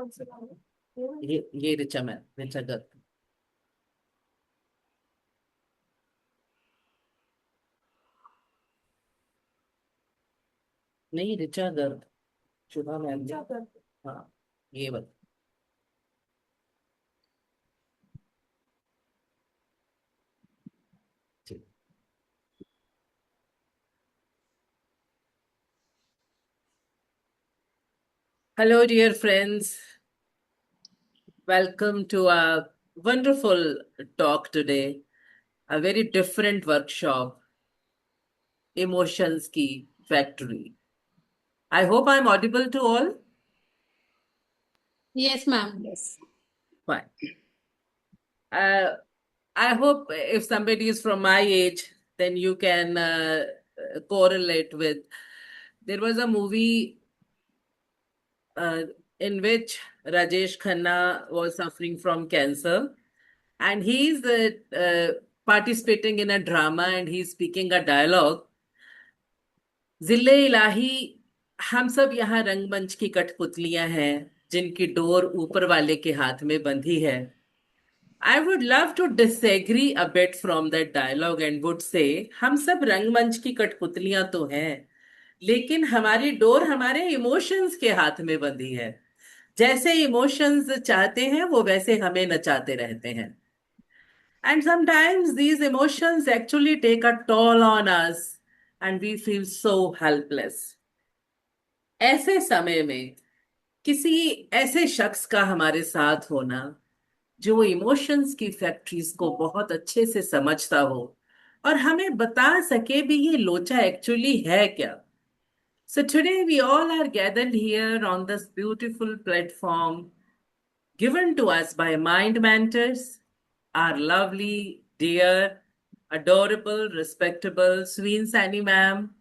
ये ऋचा मैम, ऋचा गर्ग। नहीं, ऋचा गर्ग, शुभा मैम ने। हाँ, ये बता। Hello, dear friends. Welcome to a wonderful talk today. A very different workshop, Emotions Ki Factory. I hope I'm audible to all. Yes, ma'am. Yes. Fine. Uh, I hope if somebody is from my age, then you can correlate with. There was a movie uh, in which Rajesh Khanna was suffering from cancer, and he's participating in a drama and he's speaking a dialogue. जिले इलाही, हम सब यहाँ रंगमंच की कठपुतलियां हैं जिनकी door ऊपर वाले के हाथ में बंधी है. I would love to disagree a bit from that dialogue and would say हम सब रंगमंच की कठपुतलियां तो हैं, लेकिन हमारी डोर हमारे इमोशंस के हाथ में बंधी है. जैसे इमोशंस चाहते हैं वो वैसे हमें नचाते रहते हैं. And sometimes these emotions actually take a toll on us and we feel so helpless. ऐसे समय में किसी ऐसे शख्स का हमारे साथ होना जो इमोशंस की फैक्ट्रीज को बहुत अच्छे से समझता हो और हमें बता सके भी ये लोचा एक्चुअली है क्या. So today we all are gathered here on this beautiful platform given to us by Mind Mentors, our lovely, dear, adorable, respectable Sween Sani ma'am,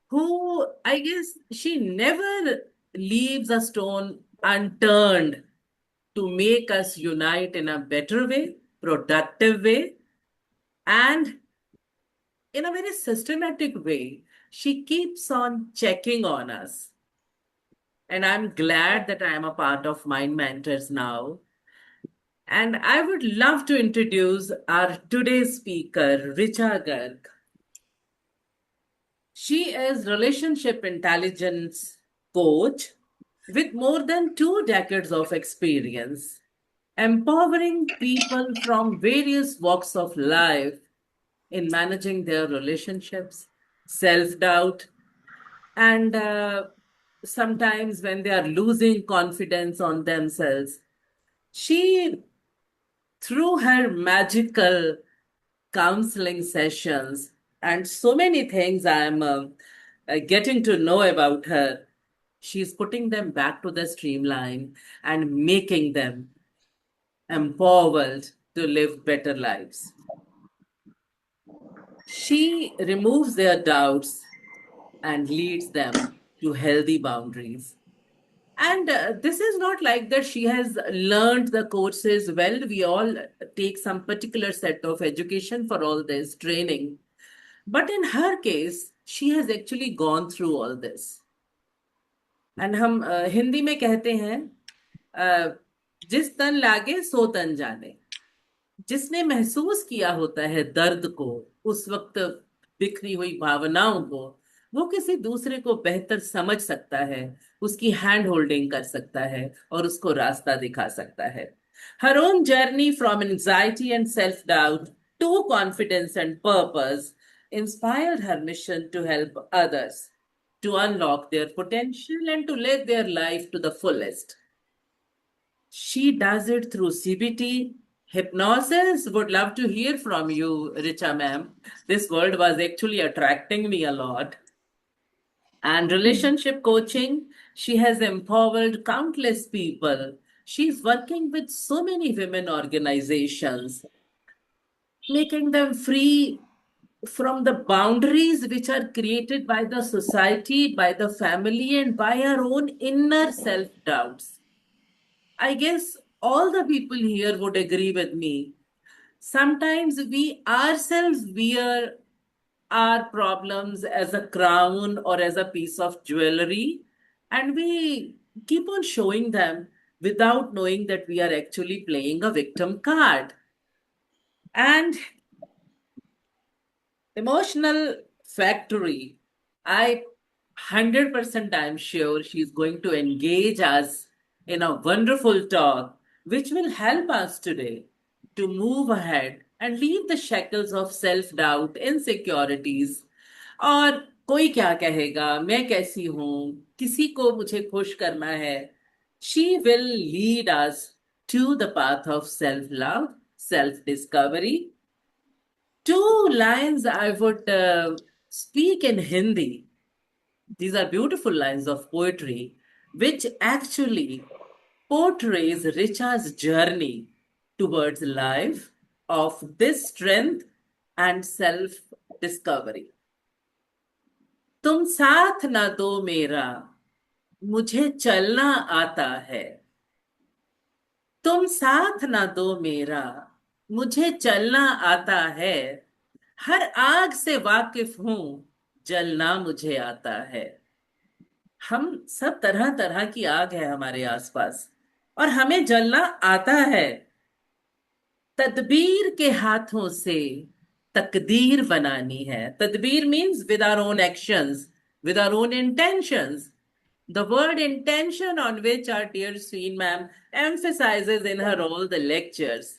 who I guess she never leaves a stone unturned to make us unite in a better way, productive way, and in a very systematic way. She keeps on checking on us. And I'm glad that I am a part of Mind Mentors now. And I would love to introduce our today's speaker, Richa Garg. She is relationship intelligence coach with more than 2 decades of experience, empowering people from various walks of life in managing their relationships, self doubt, and sometimes when they are losing confidence on themselves. She, through her magical counseling sessions and so many things I'm getting to know about her, she's putting them back to the streamline and making them empowered to live better lives. She removes their doubts and leads them to healthy boundaries. And this is not like that she has learned the courses well. We all take some particular set of education for all this training. But in her case, she has actually gone through all this. And हम हिंदी में कहते हैं जिस तन लागे सो तन जाने. जिसने महसूस किया होता है दर्द को, उस वक्त बिखरी हुई भावनाओं को, वो किसी दूसरे को बेहतर समझ सकता है, उसकी हैंड होल्डिंग कर सकता है और उसको रास्ता दिखा सकता है. Her own journey from anxiety and self-doubt to confidence and purpose inspired her mission to help others to unlock their potential and to live their life to the fullest. She does it through CBT, hypnosis. Would love to hear from you, Richa ma'am. This word was actually attracting me a lot. And relationship coaching, she has empowered countless people. She's working with so many women organizations, making them free from the boundaries which are created by the society, by the family, and by our own inner self doubts. I guess all the people here would agree with me. Sometimes we ourselves wear our problems as a crown or as a piece of jewelry, and we keep on showing them without knowing that we are actually playing a victim card. And emotional factory, I 100% I'm sure she's going to engage us in a wonderful talk which will help us today to move ahead and leave the shackles of self doubt, insecurities, और कोई क्या कहेगा, मैं कैसी हूं, किसी को मुझे खुश करना है. She will lead us to the path of self love, self discovery. Two lines I would speak in Hindi. These are beautiful lines of poetry, which actually portrays Richa's journey towards life of this strength and self discovery. तुम साथ ना दो मेरा, मुझे चलना आता है. तुम साथ ना दो मेरा, मुझे चलना आता है. हर आग से वाकिफ हूं, जलना मुझे आता है. हम सब तरह तरह की आग है हमारे आसपास और हमें जलना आता है. तदबीर के हाथों से तकदीर बनानी है. तदबीर means with our own actions, with our own intentions. The word intention, on which our dear Sween ma'am emphasizes in her all the lectures.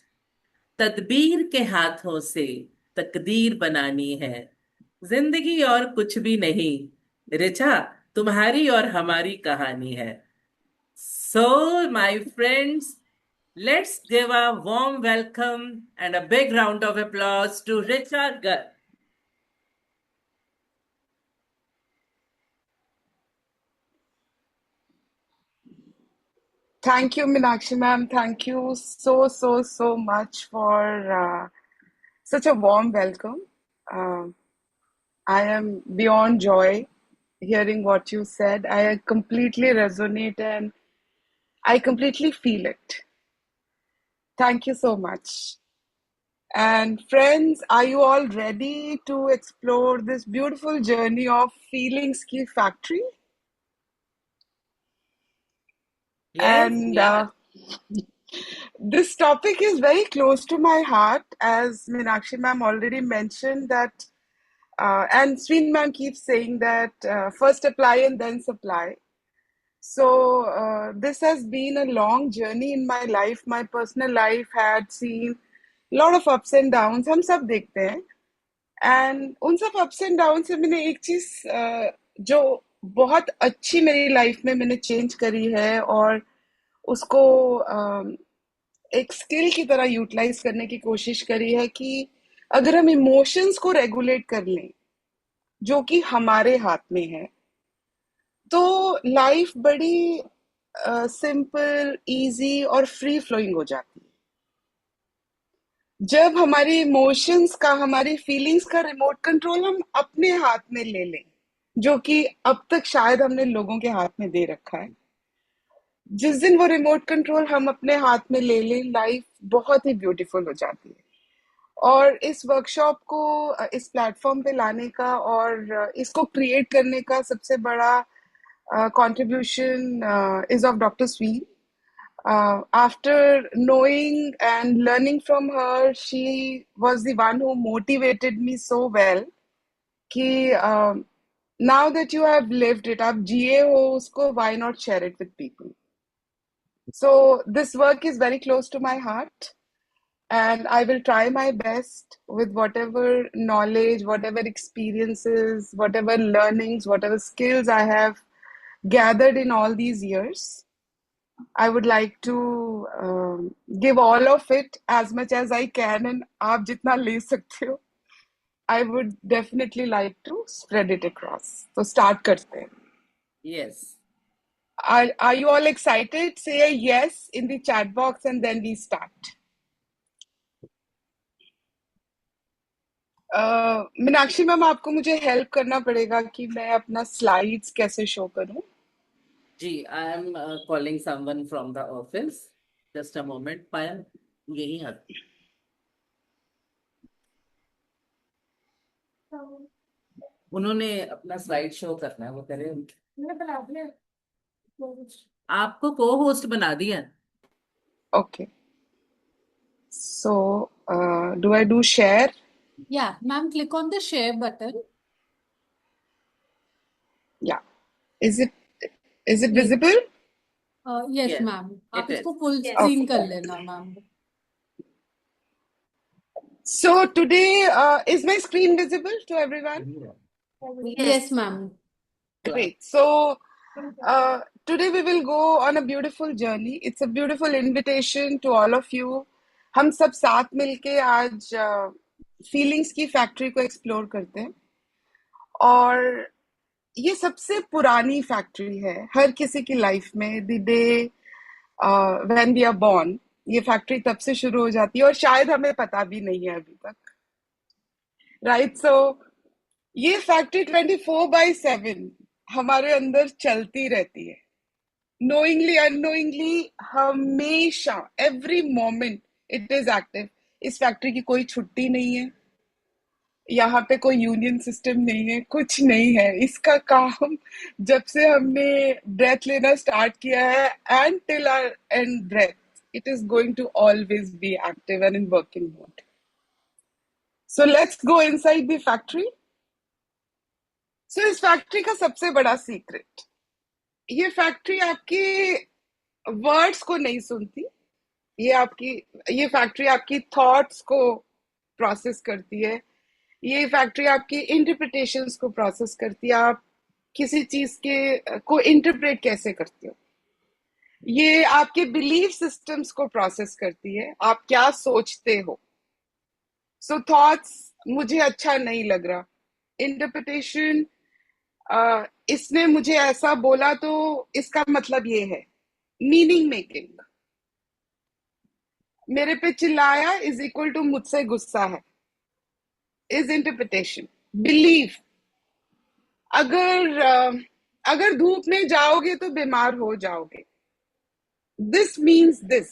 तदबीर के हाथों से तकदीर बनानी है. जिंदगी और कुछ भी नहीं, रिचा तुम्हारी और हमारी कहानी है. So, my friends, let's give a warm welcome and a big round of applause to Richa Garg. Thank you, Meenakshi ma'am. Thank you so much for such a warm welcome. Uh, I am beyond joy hearing what you said. I completely resonate and I completely feel it. Thank you so much. And friends, are you all ready to explore this beautiful journey of Feelings Ki Factory? Yes, And yeah. this topic is very close to my heart, as Meenakshi ma'am already mentioned that, and Sween ma'am keeps saying that first apply and then supply. So this has been a long journey in my life. My personal life had seen a lot of ups and downs. हम सब देखते हैं. And उन सब ups and downs से मैंने एक चीज जो बहुत अच्छी मेरी लाइफ में मैंने चेंज करी है और उसको एक स्किल की तरह यूटिलाइज करने की कोशिश करी है कि अगर हम इमोशंस को रेगुलेट कर लें जो कि हमारे हाथ में है तो लाइफ बड़ी सिंपल इजी और फ्री फ्लोइंग हो जाती है. जब हमारे इमोशंस का हमारी फीलिंग्स का रिमोट कंट्रोल हम अपने हाथ में ले लें जो कि अब तक शायद हमने लोगों के हाथ में दे रखा है. जिस दिन वो रिमोट कंट्रोल हम अपने हाथ में ले लें लाइफ बहुत ही ब्यूटीफुल हो जाती है. और इस वर्कशॉप को इस प्लेटफॉर्म पे लाने का और इसको क्रिएट करने का सबसे बड़ा contribution is of Dr. Sween. After knowing and learning from her, she was the one who motivated me so well कि now that you have lived it, आप जिए हो उसको, why not share it with people? So this work is very close to my heart. And I will try my best with whatever knowledge, whatever experiences, whatever learnings, whatever skills I have gathered in all these years. I would like to give all of it as much as I can, and आप जितना ले सकते हो, I would definitely like to spread it across. So start करते हैं. Yes. Are you all excited? Say a yes in the chat box and then we start. Meenakshi ma'am आपको मुझे help करना पड़ेगा कि मैं अपना स्लाइड्स कैसे शो करूं. Gee, I am calling someone from the office. Just a moment, Payal. यही है. उन्होंने अपना स्लाइड शो करना है, वो करे. आपको को होस्ट बना दिया। Okay. So, do I do share? Yeah, ma'am, click on the share button. Yeah. Is it is it Yes, visible? yes, Yes, ma'am. आप it इसको is. full Okay. screen कर लेना, ma'am. So today, is my screen visible to everyone? Yes, Yes. ma'am. Great. So today we will go on a beautiful journey. It's a beautiful invitation to all of you. हम सब साथ मिलके आज feelings की factory को explore करते हैं और ये सबसे पुरानी फैक्ट्री है हर किसी की लाइफ में the day when we are born ये फैक्ट्री तब से शुरू हो जाती है और शायद हमें पता भी नहीं है अभी तक राइट सो ये फैक्ट्री 24/7 हमारे अंदर चलती रहती है नोइंगली अननोइंगली हमेशा every moment it is active इस फैक्ट्री की कोई छुट्टी नहीं है यहाँ पे कोई यूनियन सिस्टम नहीं है कुछ नहीं है इसका काम जब से हमने ब्रेथ लेना स्टार्ट किया है and till our end breath it is going to always be active and in working mode. So let's go inside the factory. So इस फैक्ट्री का सबसे बड़ा सीक्रेट ये फैक्ट्री आपकी वर्ड्स को नहीं सुनती ये फैक्ट्री आपकी थॉट्स को प्रोसेस करती है ये फैक्ट्री आपकी इंटरप्रिटेशंस को प्रोसेस करती है आप किसी चीज के को इंटरप्रेट कैसे करते हो ये आपके बिलीफ सिस्टम्स को प्रोसेस करती है आप क्या सोचते हो सो थॉट्स मुझे अच्छा नहीं लग रहा इंटरप्रिटेशन इसने मुझे ऐसा बोला तो इसका मतलब ये है मीनिंग मेकिंग मेरे पे चिल्लाया इज इक्वल टू मुझसे गुस्सा है इज इंटरप्रिटेशन बिलीफ अगर धूप में जाओगे तो बीमार हो जाओगे दिस मीन्स दिस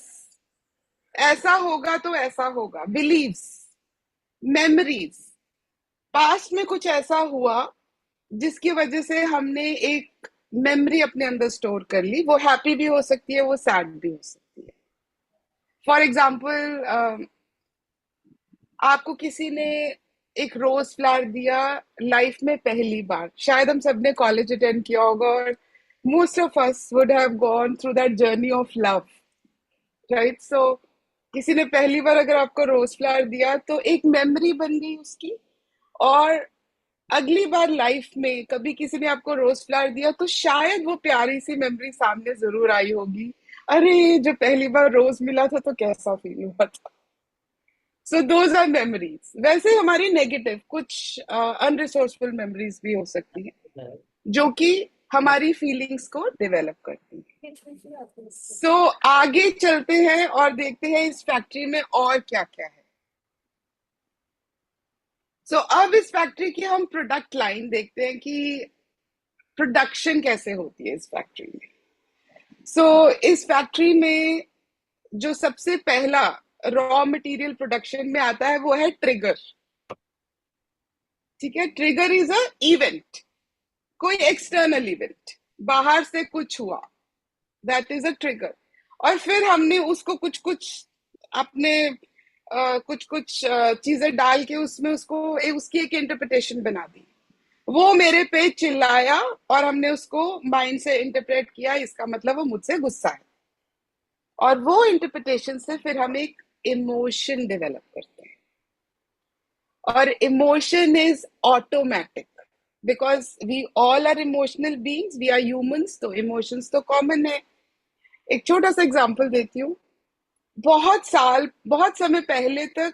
ऐसा होगा तो ऐसा होगा बिलीव्स मेमोरीज पास्ट में कुछ ऐसा हुआ जिसकी वजह से हमने एक मेमोरी अपने अंदर स्टोर कर ली वो हैप्पी भी हो सकती है वो सैड भी हो सकती है फॉर एग्जाम्पल आपको किसी ने एक रोज फ्लावर दिया लाइफ में पहली बार शायद हम सब ने कॉलेज अटेंड किया होगा और most of us would have gone through that journey of love right so किसी ने पहली बार अगर आपको रोज फ्लावर दिया तो एक मेमोरी बन गई उसकी और अगली बार लाइफ में कभी किसी ने आपको रोज फ्लावर दिया तो शायद वो प्यारी सी मेमोरी सामने जरूर आई होगी अरे जब पहली बार रोज मिला था तो कैसा फील हुआ था सो दोज आर मेमोरीज वैसे हमारी नेगेटिव कुछ अनरिसोर्सफुल मेमोरीज भी हो सकती हैं जो कि हमारी फीलिंग्स को डेवलप करती हैं सो आगे चलते हैं और देखते हैं इस फैक्ट्री में और क्या क्या है सो अब इस फैक्ट्री की हम प्रोडक्ट लाइन देखते हैं कि प्रोडक्शन कैसे होती है इस फैक्ट्री में सो इस फैक्ट्री में जो सबसे पहला रॉ मटेरियल प्रोडक्शन में आता है वो है ट्रिगर ठीक है ट्रिगर इज अ इवेंट कोई एक्सटर्नल इवेंट बाहर से कुछ हुआ दैट इज अ ट्रिगर और फिर हमने उसको कुछ कुछ अपने कुछ कुछ चीजें डाल के उसमें उसकी एक इंटरप्रिटेशन बना दी वो मेरे पे चिल्लाया और हमने उसको माइंड से इंटरप्रेट किया इसका मतलब वो मुझसे गुस्सा है और वो इंटरप्रिटेशन से फिर हम एक इमोशन डेवलप करते हैं और emotion is automatic because we all are emotional beings we are humans तो इमोशंस तो कॉमन है एक छोटा सा एग्जांपल देती हूँ बहुत समय पहले तक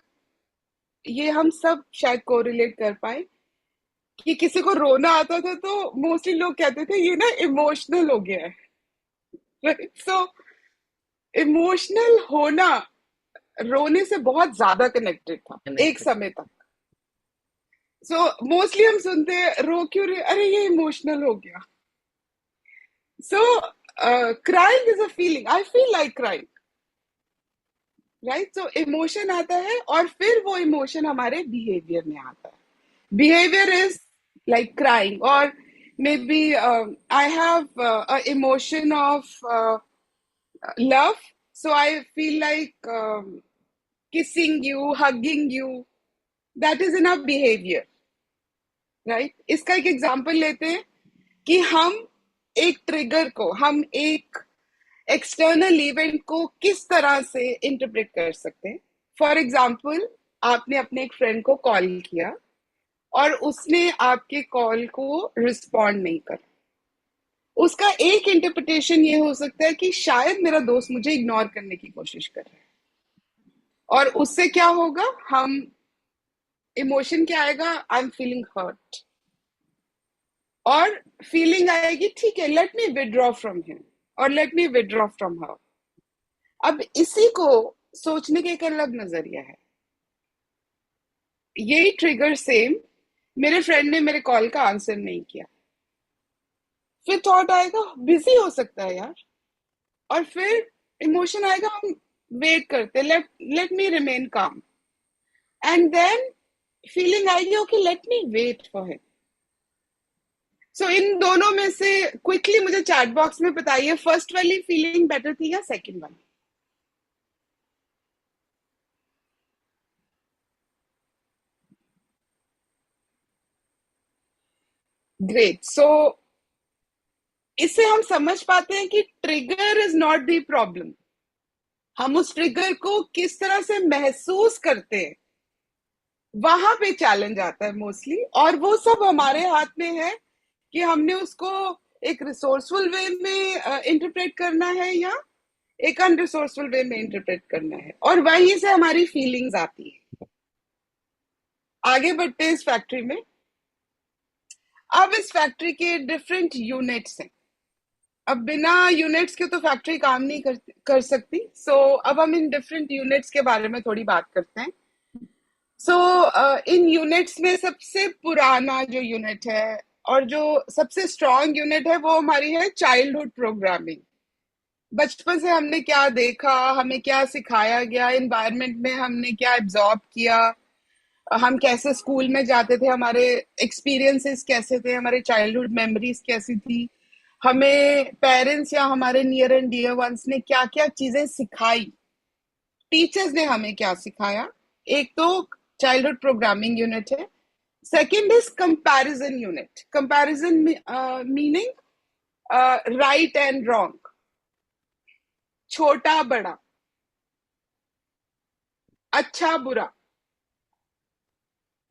ये हम सब शायद कोरिलेट कर पाए कि किसी को रोना आता था तो मोस्टली लोग कहते थे ये ना इमोशनल हो गया है राइट सो इमोशनल होना रोने से बहुत ज्यादा कनेक्टेड था एक समय तक सो मोस्टली हम सुनते हैं रो क्यों रहे अरे ये इमोशनल हो गया so crying is a feeling I feel like crying right so emotion आता है और फिर वो इमोशन हमारे बिहेवियर में आता है बिहेवियर इज लाइक क्राइंग और maybe I have a emotion of love, so I feel like kissing you, hugging you, that is enough behavior, right? इसका एक एग्जांपल लेते हैं कि हम एक ट्रिगर को, हम एक एक्सटर्नल इवेंट को किस तरह से इंटरप्रेट कर सकते हैं. फॉर एग्जाम्पल, आपने अपने एक फ्रेंड को कॉल किया और उसने आपके कॉल को रिस्पॉन्ड नहीं करा. उसका एक इंटरप्रिटेशन ये हो सकता है कि शायद मेरा दोस्त मुझे इग्नोर करने की कोशिश कर रहा है, और उससे क्या होगा, हम इमोशन क्या आएगा, आई एम फीलिंग हर्ट, और फीलिंग आएगी ठीक है, let me withdraw from him और let me withdraw from her. अब इसी को सोचने का एक अलग नजरिया है. यही ट्रिगर सेम, मेरे फ्रेंड ने मेरे कॉल का आंसर नहीं किया, फिर थॉट आएगा बिजी हो सकता है यार, और फिर इमोशन आएगा, हम वेट करते, लेट मी रिमेन काम, एंड देन फीलिंग आएगी okay let me wait for him. So इन दोनों में से क्विकली मुझे चैट बॉक्स में बताइए, फर्स्ट वाली फीलिंग बेटर थी या सेकंड वाली? ग्रेट. सो इससे हम समझ पाते हैं कि trigger is not the problem. हम उस ट्रिगर को किस तरह से महसूस करते हैं, वहां पे चैलेंज आता है मोस्टली, और वो सब हमारे हाथ में है कि हमने उसको एक रिसोर्सफुल वे में इंटरप्रेट करना है या एक अनरिसोर्सफुल वे में इंटरप्रेट करना है, और वहीं से हमारी फीलिंग्स आती है. आगे बढ़ते हैं इस फैक्ट्री में. अब इस फैक्ट्री के डिफरेंट यूनिट्स हैं. अब बिना यूनिट्स के तो फैक्ट्री काम नहीं कर सकती. सो अब हम इन डिफरेंट यूनिट्स के बारे में थोड़ी बात करते हैं. सो इन यूनिट्स में सबसे पुराना जो यूनिट है और जो सबसे स्ट्रॉन्ग यूनिट है वो हमारी है चाइल्डहुड प्रोग्रामिंग. बचपन से हमने क्या देखा, हमें क्या सिखाया गया, एनवायरनमेंट में हमने क्या एब्जॉर्ब किया, हम कैसे स्कूल में जाते थे, हमारे एक्सपीरियंसेस कैसे थे, हमारे चाइल्डहुड मेमोरीज कैसी थी, हमें पेरेंट्स या हमारे नियर एंड डियर वंस ने क्या क्या चीजें सिखाई, टीचर्स ने हमें क्या सिखाया. एक तो चाइल्डहुड प्रोग्रामिंग यूनिट है. Second is comparison unit. Comparison meaning right and wrong, छोटा बड़ा, अच्छा बुरा,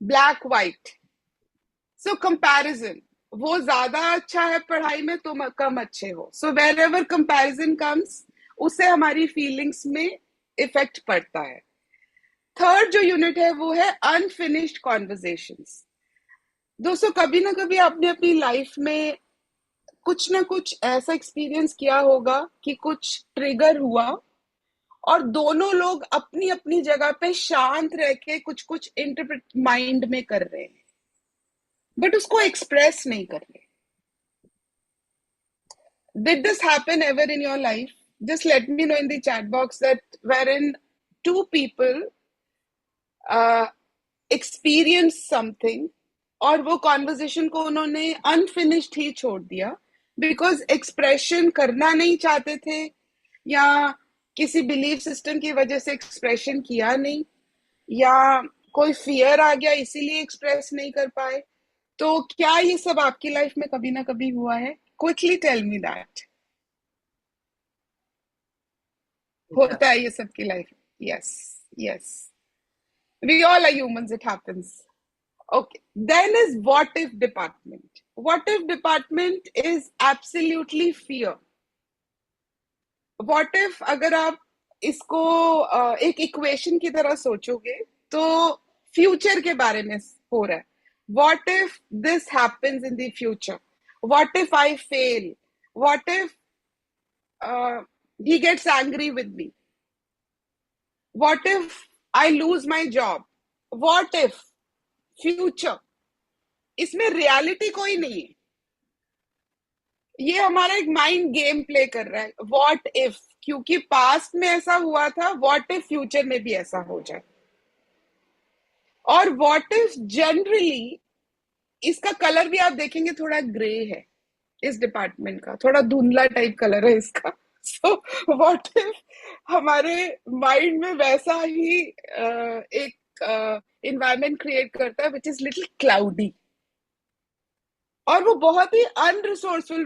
ब्लैक व्हाइट. सो कंपैरिजन, वो ज्यादा अच्छा है पढ़ाई में, तुम कम अच्छे हो. So wherever comparison comes, उससे हमारी फीलिंग्स में इफेक्ट पड़ता है. थर्ड जो यूनिट है वो है अनफिनिश्ड कॉन्वर्जेशंस. दोस्तों, कभी ना कभी आपने अपनी लाइफ में कुछ ना कुछ ऐसा एक्सपीरियंस किया होगा कि कुछ ट्रिगर हुआ और दोनों लोग अपनी अपनी जगह पे शांत रह के कुछ कुछ इंटरप्रेट माइंड में कर रहे हैं, बट उसको एक्सप्रेस नहीं कर रहे. Did this happen ever in your life? Just let me know in the chat box that wherein two people experience something और वो कॉन्वर्जेशन को उन्होंने अनफिनिश्ड ही छोड़ दिया बिकॉज एक्सप्रेशन करना नहीं चाहते थे, या किसी बिलीफ सिस्टम की वजह से एक्सप्रेशन किया नहीं, या कोई फियर आ गया इसीलिए एक्सप्रेस नहीं कर पाए. तो क्या ये सब आपकी लाइफ में कभी ना कभी हुआ है? Quickly tell me that. होता है ये सबकी life? Yes, yes, we all are humans, it happens. Okay, then is what if department. What if department is absolutely fear. What if अगर आप इसको एक इक्वेशन की तरह सोचोगे तो फ्यूचर के बारे में हो रहा है. What if this happens in the future? What if I fail? What if he gets angry with me? What if I lose my job? What if? Future. इसमें रियलिटी कोई नहीं है, ये हमारा एक माइंड गेम प्ले कर रहा है. व्हाट इफ, क्योंकि पास्ट में ऐसा हुआ था, व्हाट इफ फ्यूचर में भी ऐसा हो जाए. और व्हाट इफ जनरली इसका कलर भी आप देखेंगे थोड़ा ग्रे है, इस डिपार्टमेंट का थोड़ा धुंधला टाइप कलर है इसका। सो व्हाट इफ हमारे माइंड में वैसा ही एक इन्वायरमेंट क्रिएट करता है विच इज लिटिल क्लाउडी, और वो बहुत ही अनरिसोर्सफुल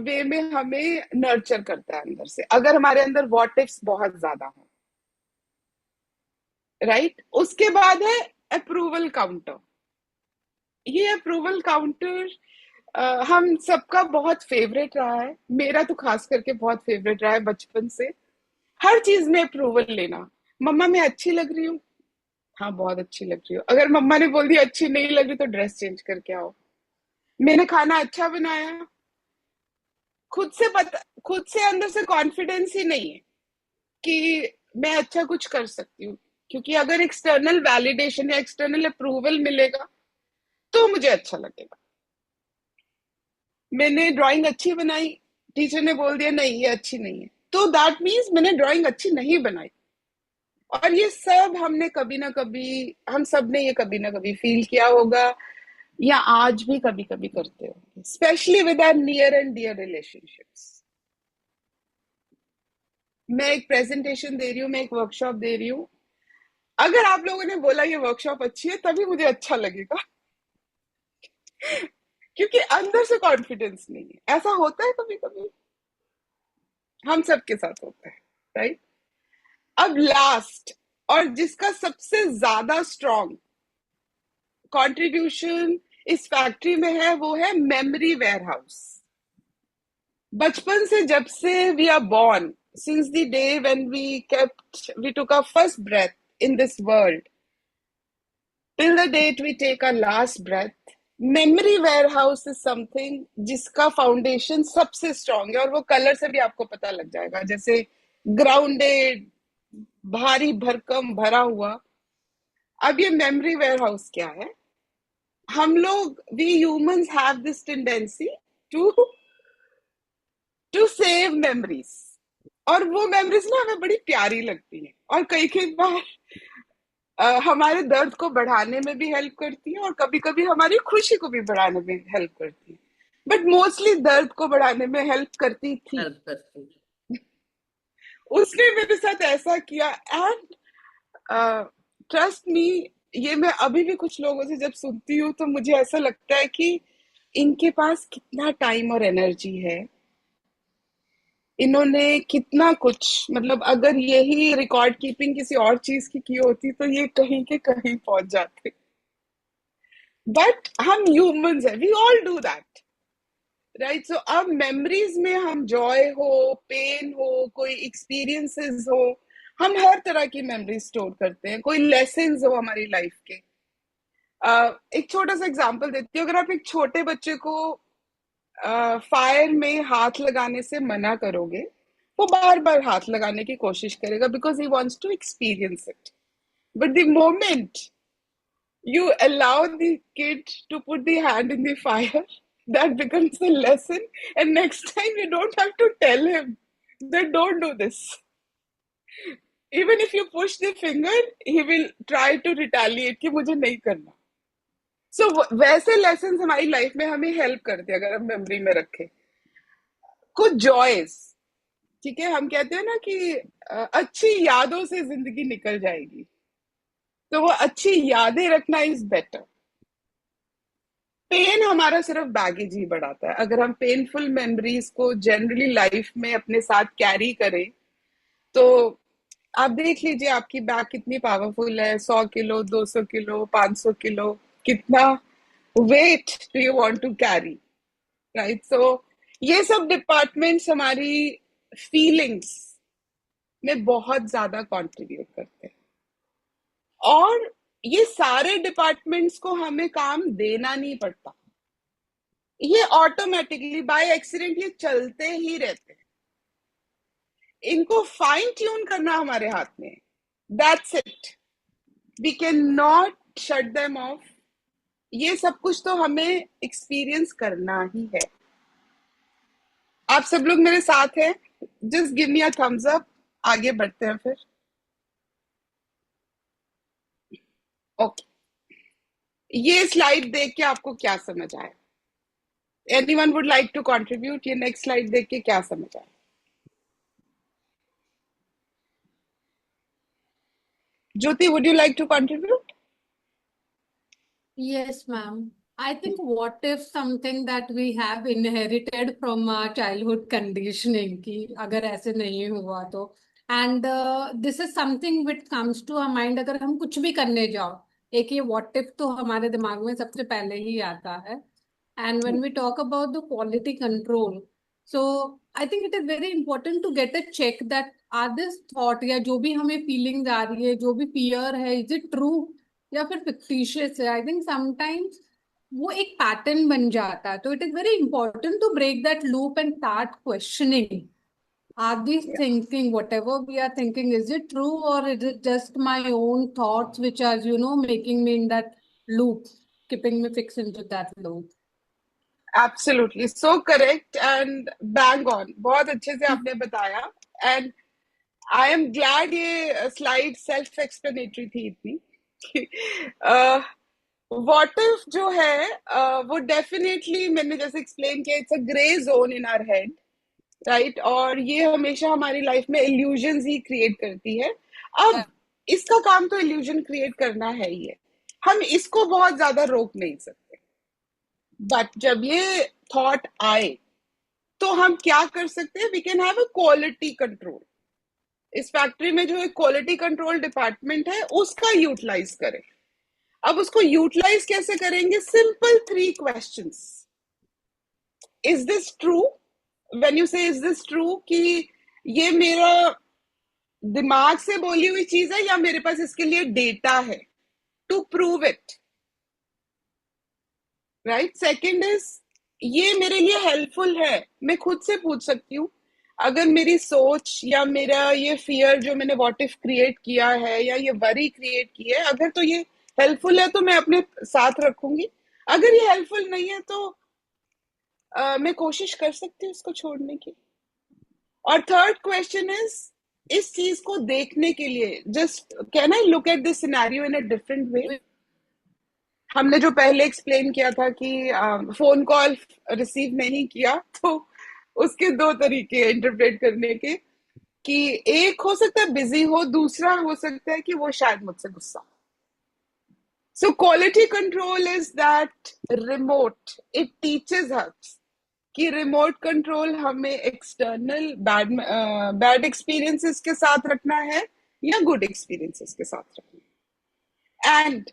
वे में हमें नर्चर करता है अंदर से, अगर हमारे अंदर व्हाट इफ्स बहुत ज्यादा हो, राइट। उसके बाद है अप्रूवल काउंटर। ये अप्रूवल काउंटर हम सबका बहुत फेवरेट रहा है, मेरा तो खास करके बहुत फेवरेट रहा है बचपन से। हर चीज में अप्रूवल लेना। मम्मा मैं अच्छी लग रही हूँ, हाँ बहुत अच्छी लग रही हो। अगर मम्मा ने बोल दिया अच्छी नहीं लग रही तो ड्रेस चेंज करके आओ। मैंने खाना अच्छा बनाया, खुद से अंदर से कॉन्फिडेंस ही नहीं है कि मैं अच्छा कुछ कर सकती हूँ, क्योंकि अगर एक्सटर्नल वैलिडेशन या एक्सटर्नल अप्रूवल मिलेगा तो मुझे अच्छा लगेगा। मैंने ड्राइंग अच्छी बनाई, टीचर ने बोल दिया नहीं ये अच्छी नहीं है, तो दैट मीन्स मैंने ड्राइंग अच्छी नहीं बनाई। और ये सब हमने कभी ना कभी, हम सब ने ये कभी ना कभी फील किया होगा, या आज भी कभी कभी करते होंगे, specially with our near and dear relationships. मैं एक प्रेजेंटेशन दे रही हूँ, मैं एक वर्कशॉप दे रही हूँ, अगर आप लोगों ने बोला ये वर्कशॉप अच्छी है तभी मुझे अच्छा लगेगा, क्योंकि अंदर से कॉन्फिडेंस नहीं है। ऐसा होता है कभी कभी, हम सबके साथ होता है, राइट। अब लास्ट, और जिसका सबसे ज्यादा स्ट्रॉन्ग कंट्रीब्यूशन इस फैक्ट्री में है, वो है मेमोरी वेयरहाउस। बचपन से, जब से we are born, since the day when we took our first breath in this world, till the date we take our last breath, memory warehouse is something जिसका फाउंडेशन सबसे स्ट्रॉन्ग है। और वो colour से भी आपको पता लग जाएगा, जैसे ग्राउंडेड, भारी भरकम भरा हुआ। अब ये मेमोरी वेयरहाउस क्या है? हम लोग, we humans have this tendency to save memories, और वो मेमोरीज ना हमें बड़ी प्यारी लगती है, और कई कई बार हमारे दर्द को बढ़ाने में भी हेल्प करती है, और कभी कभी हमारी खुशी को भी बढ़ाने में हेल्प करती है, बट मोस्टली दर्द को बढ़ाने में हेल्प करती थी। हेल्प करती। उसने मेरे साथ ऐसा किया, एंड ट्रस्ट मी, ये मैं अभी भी कुछ लोगों से जब सुनती हूँ तो मुझे ऐसा लगता है कि इनके पास कितना टाइम और एनर्जी है, इन्होंने कितना कुछ, मतलब अगर यही रिकॉर्ड कीपिंग किसी और चीज की होती तो ये कहीं के कहीं पहुंच जाते। बट हम ह्यूमंस है, we all do that, right. So अब मेमोरीज में हम जॉय हो, पेन हो, कोई एक्सपीरियंसेस हो, हम हर तरह की मेमोरी स्टोर करते हैं, कोई लेसन्स हो हमारी लाइफ के। एक छोटा सा एग्जांपल देती हूँ। अगर आप एक छोटे बच्चे को फायर में हाथ लगाने से मना करोगे, वो बार बार हाथ लगाने की कोशिश करेगा, because he wants to experience it. But the moment you allow the kid to put the hand in the fire, that becomes a lesson, and next time you don't have to tell him that don't do this. Even if you push the finger, he will try to retaliate कि मुझे नहीं करना। So वैसे lessons हमारी life में हमें help करते हैं अगर हम मेमोरी में रखें। कुछ जॉयस, ठीक है, हम कहते हैं ना कि अच्छी यादों से जिंदगी निकल जाएगी, तो वो अच्छी यादें रखना इज बेटर। पेन हमारा सिर्फ बैगेज ही बढ़ाता है। अगर हम पेनफुल मेमोरीज को जनरली लाइफ में अपने साथ कैरी करें, तो आप देख लीजिए आपकी बैग कितनी पावरफुल है। 100 किलो, 200 किलो, 500 किलो, कितना weight do you want to carry, right. So ये सब डिपार्टमेंट्स हमारी फीलिंग्स में बहुत ज्यादा कंट्रीब्यूट करते हैं, और ये सारे डिपार्टमेंट्स को हमें काम देना नहीं पड़ता, ये ऑटोमेटिकली बाय एक्सीडेंट ये चलते ही रहते हैं। इनको फाइन ट्यून करना हमारे हाथ में, that's it. We can not shut them off. ये सब कुछ तो हमें एक्सपीरियंस करना ही है। आप सब लोग मेरे साथ हैं? Just give me a thumbs up, आगे बढ़ते हैं फिर। ओके, ये स्लाइड देख के आपको क्या समझ आया? Anyone would like to contribute? ये नेक्स्ट स्लाइड देख के क्या समझ आया? ज्योति, would you like to contribute? Yes, ma'am. I think what if something that we have inherited from our childhood conditioning कि अगर ऐसे नहीं हुआ तो and this is something which comes to our mind अगर हम कुछ भी करने जाओ एक ये what if तो हमारे दिमाग में सबसे पहले ही आता है and when we talk about the quality control so I think it is very important to get a check that are this thought या जो भी हमें feelings आ रही है जो भी fear है is it true या फिर फिक्टिशियस है आई थिंक समटाइम्स वो एक पैटर्न बन जाता है तो it is very important to break that loop and start questioning are we thinking whatever we are thinking is it true और is it just my own thoughts which are making me in that loop keeping me fix into that loop Absolutely, so correct and bang on. बहुत अच्छे से आपने बताया and I am glad ये slide self explanatory थी इतनी. What if जो है वो डेफिनेटली मैंने जैसे एक्सप्लेन किया it's a grey zone in our head, right? और ये हमेशा हमारी लाइफ में इल्यूजन्स ही क्रिएट करती है. अब इसका काम तो इल्यूजन क्रिएट करना है ही है, हम इसको बहुत ज्यादा रोक नहीं सकते. बट जब ये थॉट आए तो हम क्या कर सकते हैं? We can have a quality control. इस फैक्ट्री में जो एक क्वालिटी कंट्रोल डिपार्टमेंट है उसका यूटिलाइज करें. अब उसको यूटिलाइज कैसे करेंगे? Simple 3 questions. Is this true? When you से इज दिस ट्रू कि ये मेरा दिमाग से बोली हुई चीज है या मेरे पास इसके लिए डेटा है to prove it, right? Second is ये मेरे लिए हेल्पफुल है. मैं खुद से पूछ सकती हूँ अगर मेरी सोच या मेरा ये फियर जो मैंने व्हाट इफ क्रिएट किया है या ये वरी क्रिएट की है, अगर तो ये हेल्पफुल है तो मैं अपने साथ रखूंगी. अगर ये हेल्पफुल नहीं है तो मैं कोशिश कर सकती हूँ इसको छोड़ने की. और थर्ड क्वेश्चन इज इस चीज को देखने के लिए just can I look at this scenario in a different way. हमने जो पहले एक्सप्लेन किया था कि फोन कॉल रिसीव नहीं किया तो उसके 2 तरीके इंटरप्रेट करने के कि एक हो सकता है बिजी हो, दूसरा हो सकता है कि वो शायद मुझसे गुस्सा. So quality control is that remote. It teaches us कि रिमोट कंट्रोल हमें एक्सटर्नल बैड एक्सपीरियंसेस के साथ रखना है या गुड एक्सपीरियंसेस के साथ रखना है. एंड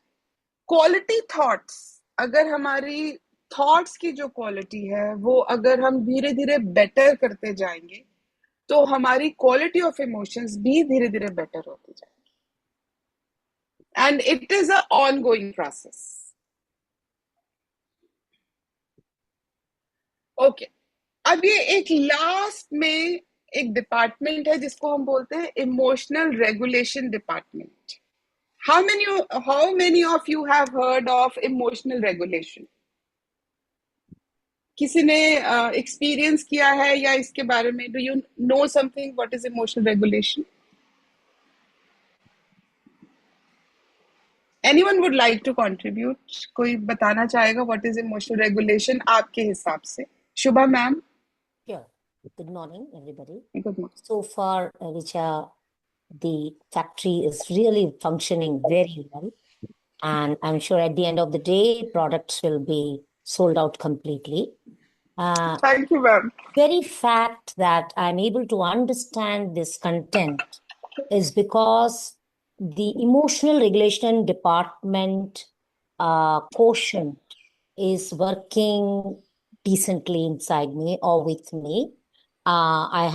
क्वालिटी थॉट्स, अगर हमारी थॉट्स की जो क्वालिटी है वो अगर हम धीरे धीरे बेटर करते जाएंगे तो हमारी क्वालिटी ऑफ इमोशंस भी धीरे धीरे बेटर होती जाएगी. And it is a ongoing process. Okay, अब ये एक लास्ट में एक डिपार्टमेंट है जिसको हम बोलते हैं emotional regulation department. How many of you have heard of emotional regulation? किसी ने एक्सपीरियंस किया है या इसके बारे में? Do you know something? What is emotional regulation? Anyone would like to contribute? कोई बताना चाहेगा what is emotional regulation आपके हिसाब से? शुभा ma'am. Sure. Good morning, everybody. Good morning. So far, Richa, the factory is really functioning very well. And I'm sure at the end of the day, products will be sold out completely. Thank you, ma'am. Very fact that I'm able to understand this content is because the emotional regulation department quotient is working decently inside me or with me. I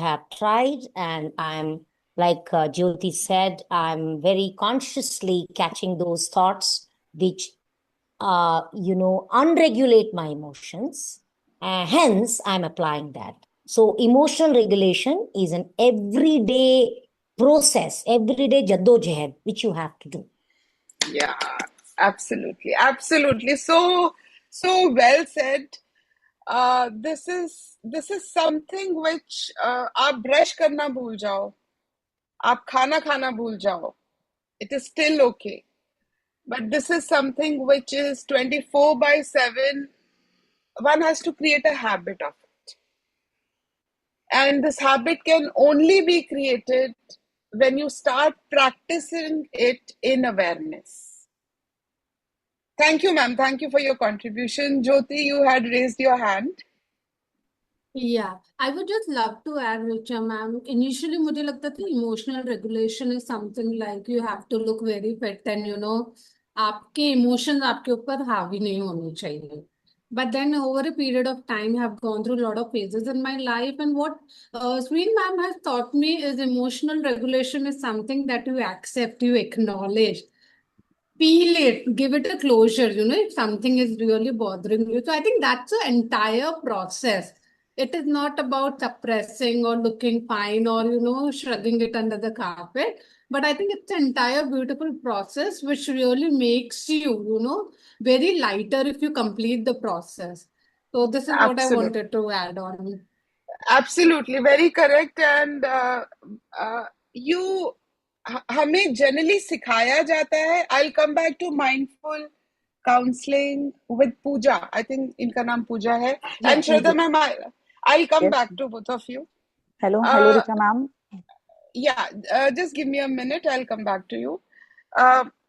have tried, and I'm like Jyoti said, I'm very consciously catching those thoughts which unregulate my emotions. Hence, I'm applying that. So emotional regulation is an everyday process, everyday jaddo-jahad, which you have to do. Yeah, absolutely. Absolutely. So well said. This is something which आप brush करना भूल जाओ, आप खाना खाना भूल जाओ, it is still okay. But this is something which is 24/7. One has to create a habit of it. And this habit can only be created when you start practicing it in awareness. Thank you, ma'am. Thank you for your contribution. Jyoti, you had raised your hand. Yeah, I would just love to add, Richa ma'am. Initially, मुझे लगता था emotional regulation is something like you have to look very fit and आपके emotions आपके ऊपर हावी नहीं होने चाहिए. But then over a period of time, I have gone through a lot of phases in my life, and what Sreen ma'am has taught me is emotional regulation is something that you accept, you acknowledge, feel it, give it a closure, if something is really bothering you. So I think that's the entire process. It is not about suppressing or looking fine or, shrugging it under the carpet. But I think it's an entire beautiful process which really makes you, very lighter if you complete the process. So this is what I Absolutely. wanted to add on. Absolutely, very correct. And you, हमें generally सिखाया जाता है. I'll come back to mindful counseling with Pooja. I think इनका नाम पूजा है. And Yes. Shraddha ma'am, I'll come Yes. back to both of you. Hello, Richa ma'am. Yeah, just give me a minute. I'll come back to you.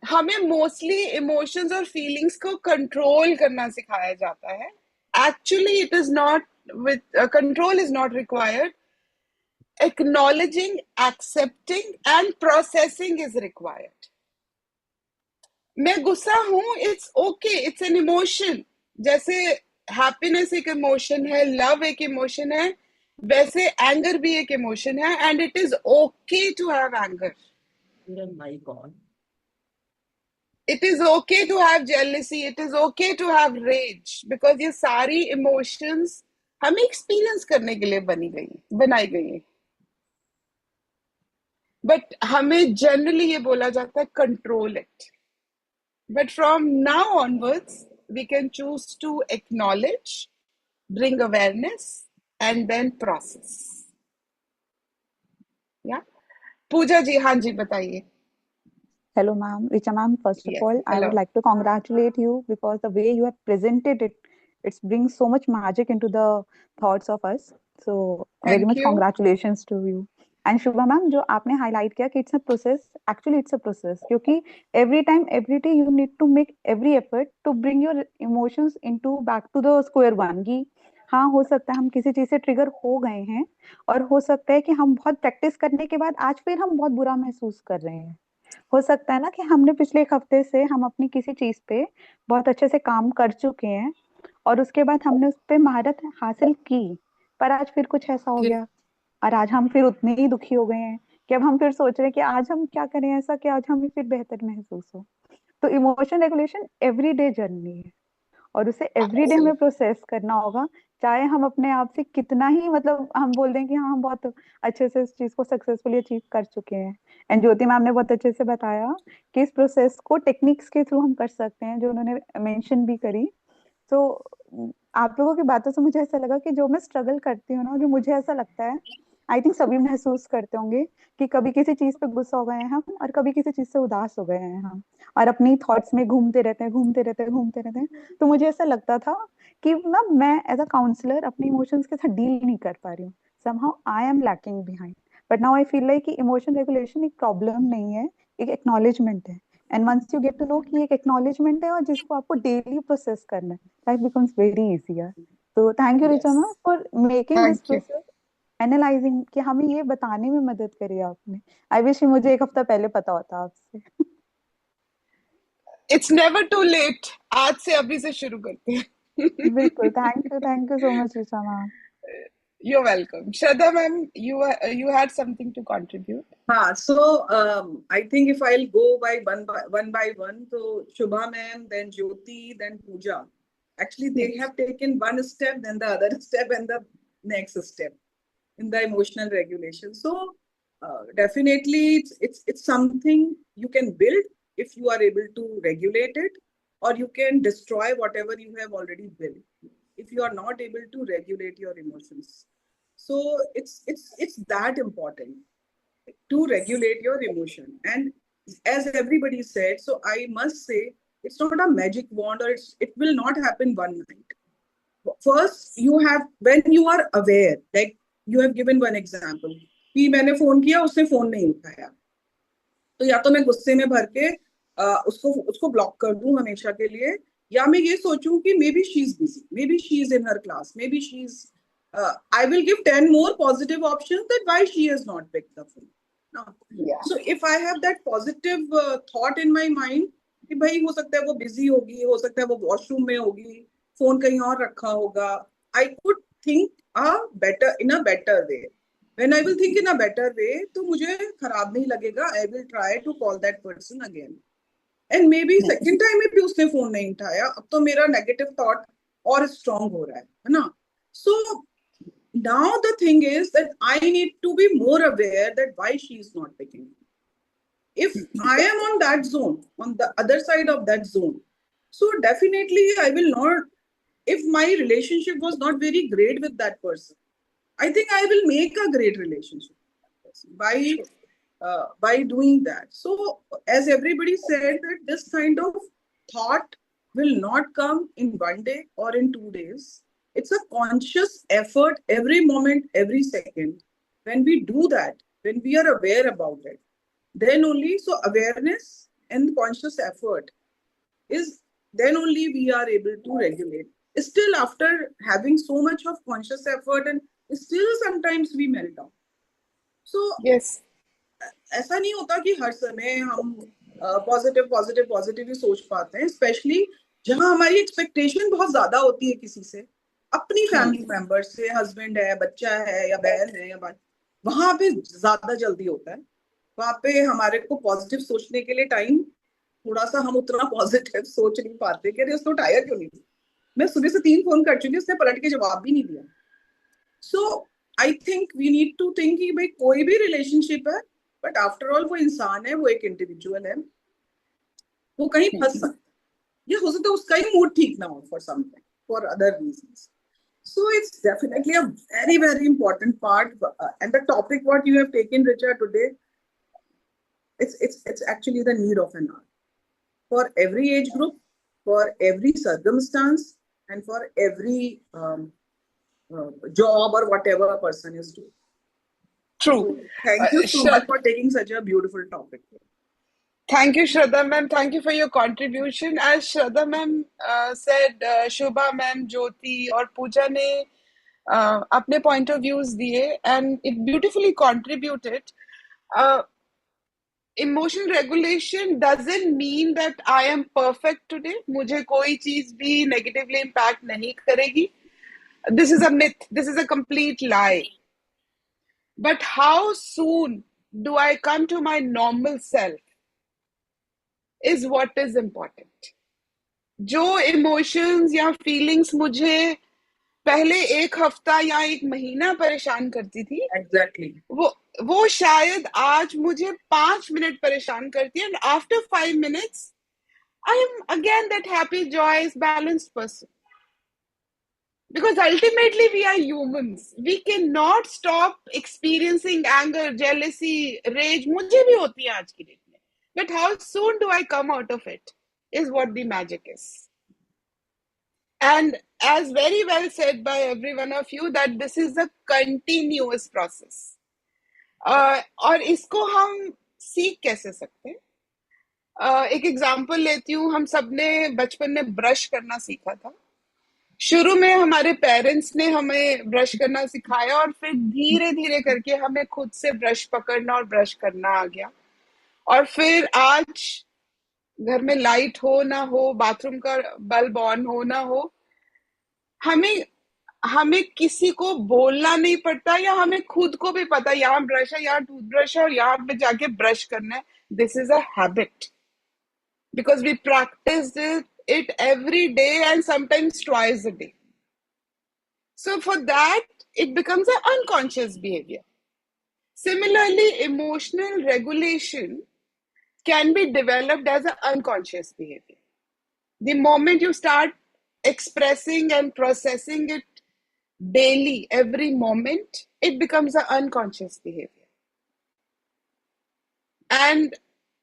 हमें mostly emotions और feelings को control करना सिखाया जाता है. Actually, it is not with control is not required. Acknowledging, accepting, and processing is required. मैं गुस्सा हूं, it's okay, it's an emotion. जैसे happiness एक emotion है, love एक emotion है, वैसे anger भी एक emotion है, and it is okay to have anger. Oh my God. It is okay to have jealousy, it is okay to have rage, because ये सारी emotions हमें experience करने के लिए बनाई गई है. But हमें generally ये बोला जाता है control it. But from now onwards, we can choose to acknowledge, bring awareness, and then process. Yeah. Pooja ji, हाँ जी बताइए. Hello, ma'am. Richa ma'am, first of Yes. all, I would Hello. like to congratulate you because the way you have presented it, it brings so much magic into the thoughts of us. So, very Thank much you. congratulations to you. And Shubha ma'am, जो आपने highlight किया कि it's a process, actually it's a process क्योंकि every time, every day you need to make every effort to bring your emotions into back to the square one कि हाँ हो सकता है हम किसी चीज से ट्रिगर हो गए हैं और हो सकता है कि हम बहुत प्रैक्टिस करने के बाद आज फिर हम बहुत बुरा महसूस कर रहे हैं. हो सकता है ना कि हमने पिछले एक हफ्ते से हम अपनी किसी चीज पे बहुत अच्छे से काम कर चुके हैं और उसके बाद हमने उस पे महारत हासिल की पर आज फिर कुछ ऐसा हो गया और आज हम फिर उतने ही दुखी हो गए हैं कि अब हम फिर सोच रहे हैं कि आज हम क्या करें ऐसा कि आज हमें फिर बेहतर महसूस हो. तो इमोशन रेगुलेशन एवरीडे जर्नी है और उसे एवरीडे हमें प्रोसेस करना होगा चाहे हम अपने आप से कितना ही मतलब हम बोल दें कि हाँ हम बहुत अच्छे से इस चीज को सक्सेसफुली अचीव कर चुके हैं. एंड ज्योति मैम ने बहुत अच्छे से बताया कि इस प्रोसेस को टेक्निक्स के थ्रू हम कर सकते हैं जो उन्होंने मेंशन भी करी. तो आप लोगों की बातों से मुझे ऐसा लगा कि जो मैं स्ट्रगल करती हूँ ना जो मुझे ऐसा लगता है आई थिंक सभी महसूस करते होंगे कि कभी किसी चीज पे गुस्सा हो गए हैं हम और कभी किसी चीज से उदास हो गए हैं हम और अपनी थॉट्स में घूमते रहते हैं घूमते रहते हैं घूमते रहते हैं. तो मुझे ऐसा लगता था कि ना मैं एज अ काउंसलर अपने इमोशंस के साथ डील नहीं कर पा रही हूँ. Somehow I am lacking behind but now I feel like कि इमोशन रेगुलेशन एक प्रॉब्लम नहीं है एक एक्नॉलेजमेंट है. And once you get to know कि एक एक्नॉलेजमेंट है और जिसको आपको डेली प्रोसेस करना है लाइफ बिकम्स वेरी इजियर. तो thank you Richa ma'am for making this Thank you. Process analysing कि हमें ये बताने में मदद करी आपने. आई विश मुझे एक हफ्ता पहले पता होता आपसे. It's never too late. आज से अभी से शुरू करते हैं. बिल्कुल. Thank you so much Richa ma'am. You're welcome. Shraddha ma'am, you had something to contribute. So I think if I'll go by one by one, so Shubha ma'am, then Jyoti, then Pooja. Actually, they have taken one step, then the other step, and the next step in the emotional regulation. So definitely, it's something you can build if you are able to regulate it, or you can destroy whatever you have already built if you are not able to regulate your emotions. So it's that important to regulate your emotion. And as everybody said, so I must say it's not a magic wand, or it will not happen one night. First, when you are aware, like you have given one example, कि मैंने phone किया, उसने phone नहीं उठाया, तो या तो मैं गुस्से में भर के उसको ब्लॉक कर दूं हमेशा के लिए, या मैं ये सोचूं कि may be she is busy, may be she is in her class, may be she is I will give 10 more positive options that why she has not picked the phone. No. Yeah. So if I have that positive thought in my mind कि भाई हो सकता है वो busy होगी, हो सकता है वो वॉशरूम में होगी, फोन कहीं और रखा होगा, I could think in a better way. When I will think in a better way, तो मुझे खराब नहीं लगेगा. I will try to call that person again. And maybe second time में भी उसने फोन नहीं उठाया, अब तो मेरा negative thought और strong हो रहा है ना? So now the thing is that I need to be more aware that why she is not picking me. If I am on that zone, on the other side of that zone, so definitely I will not, if my relationship was not very great with that person, I think I will make a great relationship with that person by doing that. So as everybody said, that this kind of thought will not come in one day or in 2 days. It's a conscious effort every moment, every second. When we do that, when we are aware about it, then only, so awareness and conscious effort is, then only we are able to regulate. Still, after having so much of conscious effort, and still sometimes we melt down. So Yes. ऐसा नहीं होता कि हर समय हम positive positive positive ही सोच पाते हैं, specially जहां हमारी एक्सपेक्टेशन बहुत ज्यादा होती है किसी से, अपनी फैमिली मेंबर से, हस्बैंड है, बच्चा है, या बहन है, या बात, वहां पे ज्यादा जल्दी होता है. वहां पे हमारे को पॉजिटिव सोचने के लिए टाइम, थोड़ा सा हम उतना पॉजिटिव सोच नहीं पाते कि अरे उसने उठाया क्यों नहीं. मैं सुबह से 3 फोन कर चुकी, उसने पलट के जवाब भी नहीं दिया. So I think we need to think कि भाई कोई भी रिलेशनशिप है, बट आफ्टर ऑल वो इंसान है, वो एक इंडिविजुअल है, वो कहीं फंस सकता है, ये हो सकता है उसका ही मूड ठीक ना हो for something, for other reasons. So it's definitely a very, very important part. And the topic what you have taken, Richa, today, it's actually the need of an hour for every age group, for every circumstance, and for every job or whatever a person is doing. True. Thank you so much for taking such a beautiful topic. Thank you, Shraddha ma'am. Thank you for your contribution. As Shraddha ma'am said, Shubha ma'am, Jyoti और पूजा ने अपने point of views दिए, and it beautifully contributed. Emotional regulation doesn't mean that I am perfect today. मुझे कोई चीज भी negatively impact नहीं करेगी. This is a myth. This is a complete lie. But how soon do I come to my normal self is what is important. जो emotions या feelings मुझे पहले 1 हफ्ता या 1 महीना परेशान करती थी, Exactly. वो शायद आज मुझे 5 मिनट परेशान करती है, and after 5 minutes I am again that happy, joyous, balanced person. Because ultimately we are humans. We cannot stop experiencing anger, jealousy, rage. मुझे भी होती है आज की डेट में. But how soon do I come out of it is what the magic is. And as very well said by every one of you, that this is a continuous process. और इसको हम सीख कैसे सकते हैं? एक example लेती हूँ. हम सबने बचपन में ब्रश करना सीखा था. शुरू में हमारे पेरेंट्स ने हमें ब्रश करना सिखाया, और फिर धीरे धीरे करके हमें खुद से ब्रश पकड़ना और ब्रश करना आ गया. और फिर आज घर में लाइट हो ना हो, बाथरूम का बल्ब ऑन हो ना हो, हमें किसी को बोलना नहीं पड़ता, या हमें खुद को भी पता यहाँ ब्रश है, यहाँ टूथब्रश है, और यहाँ पे जाके ब्रश करना है. This is a habit because we practice it every day, and sometimes twice a day. So for that, it becomes an unconscious behavior. Similarly, emotional regulation can be developed as an unconscious behavior. The moment you start expressing and processing it daily, every moment, it becomes an unconscious behavior. And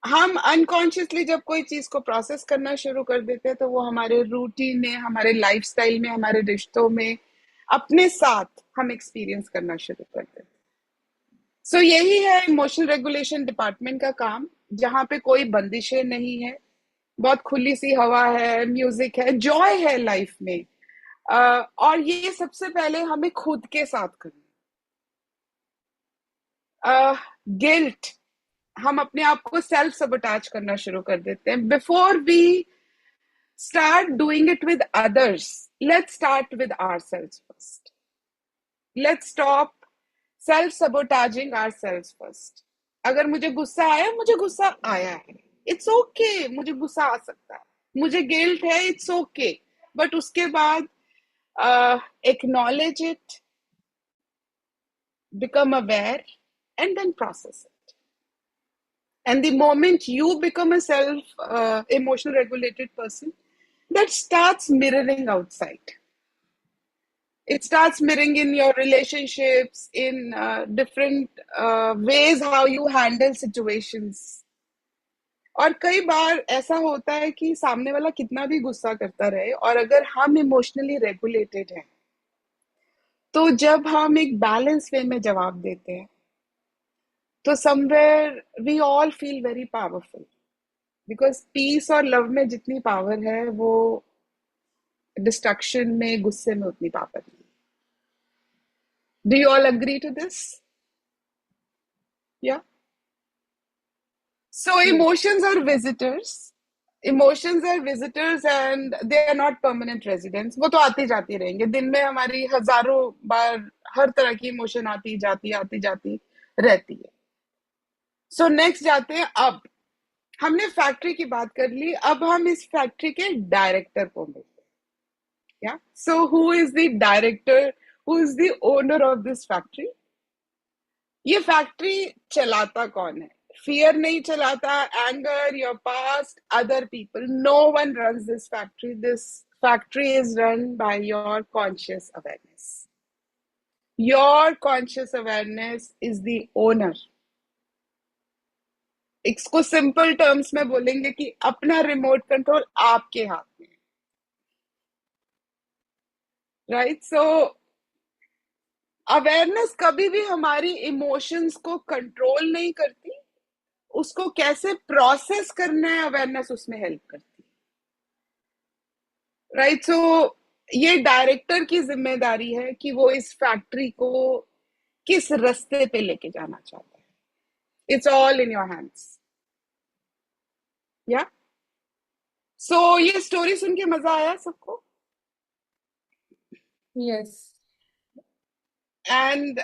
हम unconsciously जब कोई चीज को process करना शुरू कर देते हैं तो वो हमारे रूटीन में, हमारे लाइफस्टाइल में, हमारे रिश्तों में, अपने साथ हम एक्सपीरियंस करना शुरू कर देते हैं. सो यही है इमोशनल रेगुलेशन डिपार्टमेंट का काम, जहाँ पे कोई बंदिशें नहीं है, बहुत खुली सी हवा है, म्यूजिक है, जॉय है लाइफ में. और ये सबसे पहले हमें खुद के साथ करना. गिल्ट, हम अपने आप को सेल्फ सबोटाज करना शुरू कर देते हैं. Before we start doing it with others, let's start with ourselves first. Let's stop self sabotaging ourselves first. अगर मुझे गुस्सा आया, मुझे गुस्सा आया है, इट्स ओके. मुझे गुस्सा आ सकता है, मुझे गिल्ट है, इट्स ओके. बट उसके बाद acknowledge it, become aware, and then process it. And the moment you become a self emotional regulated person, that starts mirroring outside. It starts mirroring in your relationships, in different ways how you handle situations. और कई बार ऐसा होता है कि सामने वाला कितना भी गुस्सा करता रहे, और अगर हम इमोशनली रेगुलेटेड हैं, तो जब हम एक बैलेंस वे में जवाब देते हैं, तो somewhere we all feel very powerful. Because peace और लव में जितनी पावर है, वो डिस्ट्रक्शन में, गुस्से में उतनी पावर नहीं. Do you all agree to this? या so emotions are visitors. Emotions are visitors and they are not permanent residents. वो तो आती जाती रहेंगे. दिन में हमारी हजारों बार हर तरह की इमोशन आती जाती रहती है. सो नेक्स्ट जाते हैं. अब हमने फैक्ट्री की बात कर ली, अब हम इस फैक्ट्री के डायरेक्टर को मिलते हैं. Yeah. So who is the director? Who is the owner of this factory? ये फैक्ट्री चलाता कौन है? Fear नहीं चलाता, anger, your past, other people. No one runs this factory. This factory is run by your conscious awareness. Your conscious awareness is the owner. इसको simple terms में बोलेंगे कि अपना रिमोट कंट्रोल आपके हाथ में है. राइट? सो अवेयरनेस कभी भी हमारी इमोशंस को कंट्रोल नहीं करती. उसको कैसे प्रोसेस करना है, अवेयरनेस उसमें हेल्प करती है. राइट? सो ये डायरेक्टर की जिम्मेदारी है कि वो इस फैक्ट्री को किस रास्ते पे लेके जाना चाहता है. It's all in your hands. या सो ये स्टोरी सुन के मजा आया सबको? Yes. एंड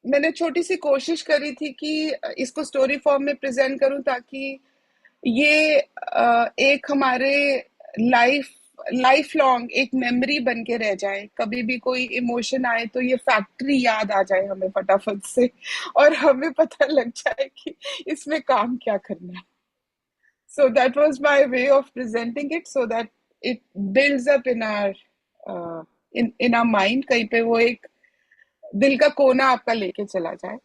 मैंने छोटी सी कोशिश करी थी कि इसको स्टोरी फॉर्म में प्रेजेंट करूं, ताकि ये एक हमारे लाइफ लॉन्ग एक मेमोरी बन के रह जाए. कभी भी कोई इमोशन आए तो ये फैक्ट्री याद आ जाए हमें फटाफट से, और हमें पता लग जाए कि इसमें काम क्या करना है. So that was my way of presenting it, so that it builds up in our mind. कहीं पे वो एक दिल का कोना आपका लेके चला जाए.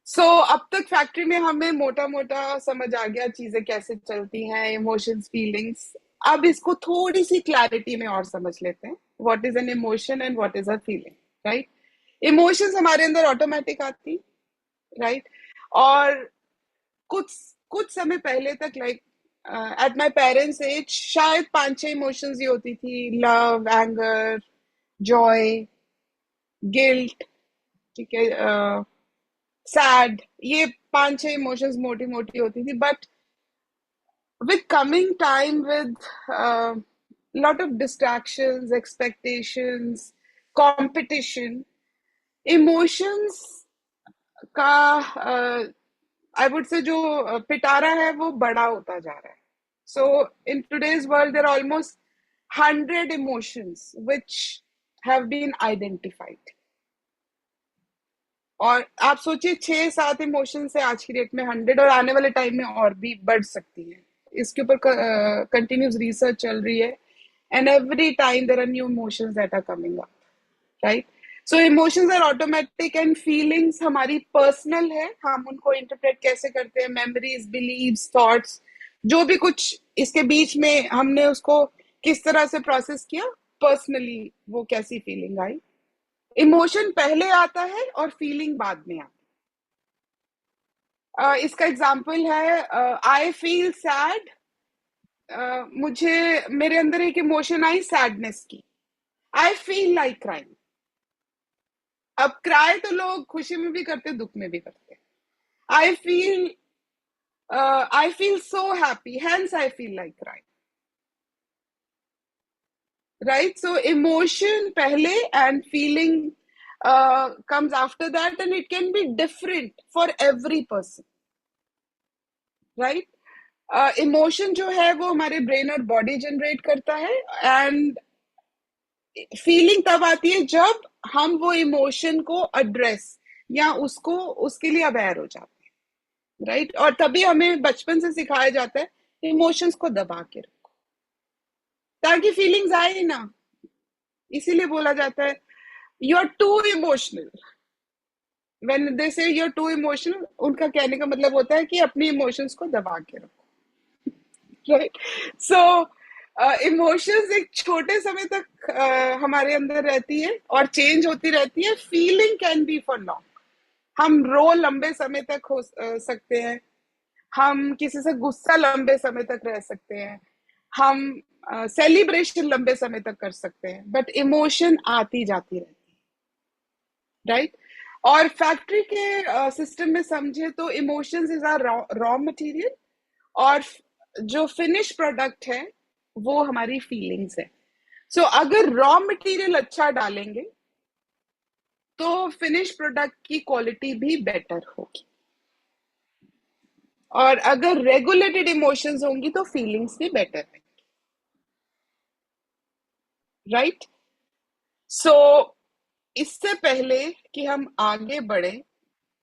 So अब तक फैक्ट्री में हमें मोटा मोटा समझ आ गया चीजें कैसे चलती हैं, इमोशंस, फीलिंग्स. अब इसको थोड़ी सी क्लैरिटी में और समझ लेते हैं. What is an emotion and what is a feeling? Right? Emotions हमारे अंदर ऑटोमेटिक आती, राइट? और कुछ समय पहले तक, like at my parents age, शायद 5-6 इमोशंस ही होती थी. लव, एंगर, जॉय, गिल्ट, ठीक है, सैड. ये 5-6 इमोशंस मोटी मोटी होती थी. But with coming time, with lot of distractions, expectations, competition, emotions का I would say जो पिटारा है वो बड़ा होता जा रहा है. So in today's world there are almost 100 emotions which have been identified. और आप सोचिए 6-7 इमोशन से आज की डेट में 100, और आने वाले टाइम में और भी बढ़ सकती है. इसके ऊपर कंटिन्यूस रिसर्च चल रही है, and every time there are new emotions that are coming up. Right? So emotions are automatic and feelings हमारी पर्सनल है, हम उनको इंटरप्रेट कैसे करते हैं, मेमोरीज, बिलीव्स, थॉट्स, जो भी कुछ इसके बीच में हमने उसको किस तरह से प्रोसेस किया पर्सनली, वो कैसी फीलिंग आई। इमोशन पहले आता है और फीलिंग बाद में आता है। इसका एग्जाम्पल है आई फील सैड, मुझे मेरे अंदर एक इमोशन आई सैडनेस की, आई फील लाइक क्राइम। अब क्राई तो लोग खुशी में भी करते, दुख में भी करते। I feel I feel so happy, hence I feel like crying. Right? So emotion pehle and feeling comes after that, and it can be different for every person. Right? Emotion जो है वो हमारे ब्रेन और body generate करता है, and feeling तब आती है जब हम वो इमोशन को एड्रेस या उसको उसके लिए अवेयर हो जाते हैं। राइट? और तभी हमें बचपन से सिखाया जाता है इमोशंस को दबा के रखो ताकि फीलिंग्स आए ना। इसीलिए बोला जाता है you are too emotional. When they say you are too emotional, उनका कहने का मतलब होता है कि अपनी इमोशंस को दबा के रखो। राइट? सो इमोशंस एक छोटे समय तक हमारे अंदर रहती है और चेंज होती रहती है। Feeling can be for long, हम रो लंबे समय तक हो सकते हैं, हम किसी से गुस्सा लंबे समय तक रह सकते हैं, हम सेलिब्रेशन लंबे समय तक कर सकते हैं, बट इमोशन आती जाती रहती है। राइट? और फैक्ट्री के सिस्टम में समझे तो emotions is are raw material, और जो फिनिश प्रोडक्ट है वो हमारी फीलिंग्स है। सो अगर रॉ मटेरियल अच्छा डालेंगे तो फिनिश प्रोडक्ट की क्वालिटी भी बेटर होगी, और अगर रेगुलेटेड इमोशंस होंगी तो फीलिंग्स भी बेटर है। राइट? सो इससे पहले कि हम आगे बढ़े,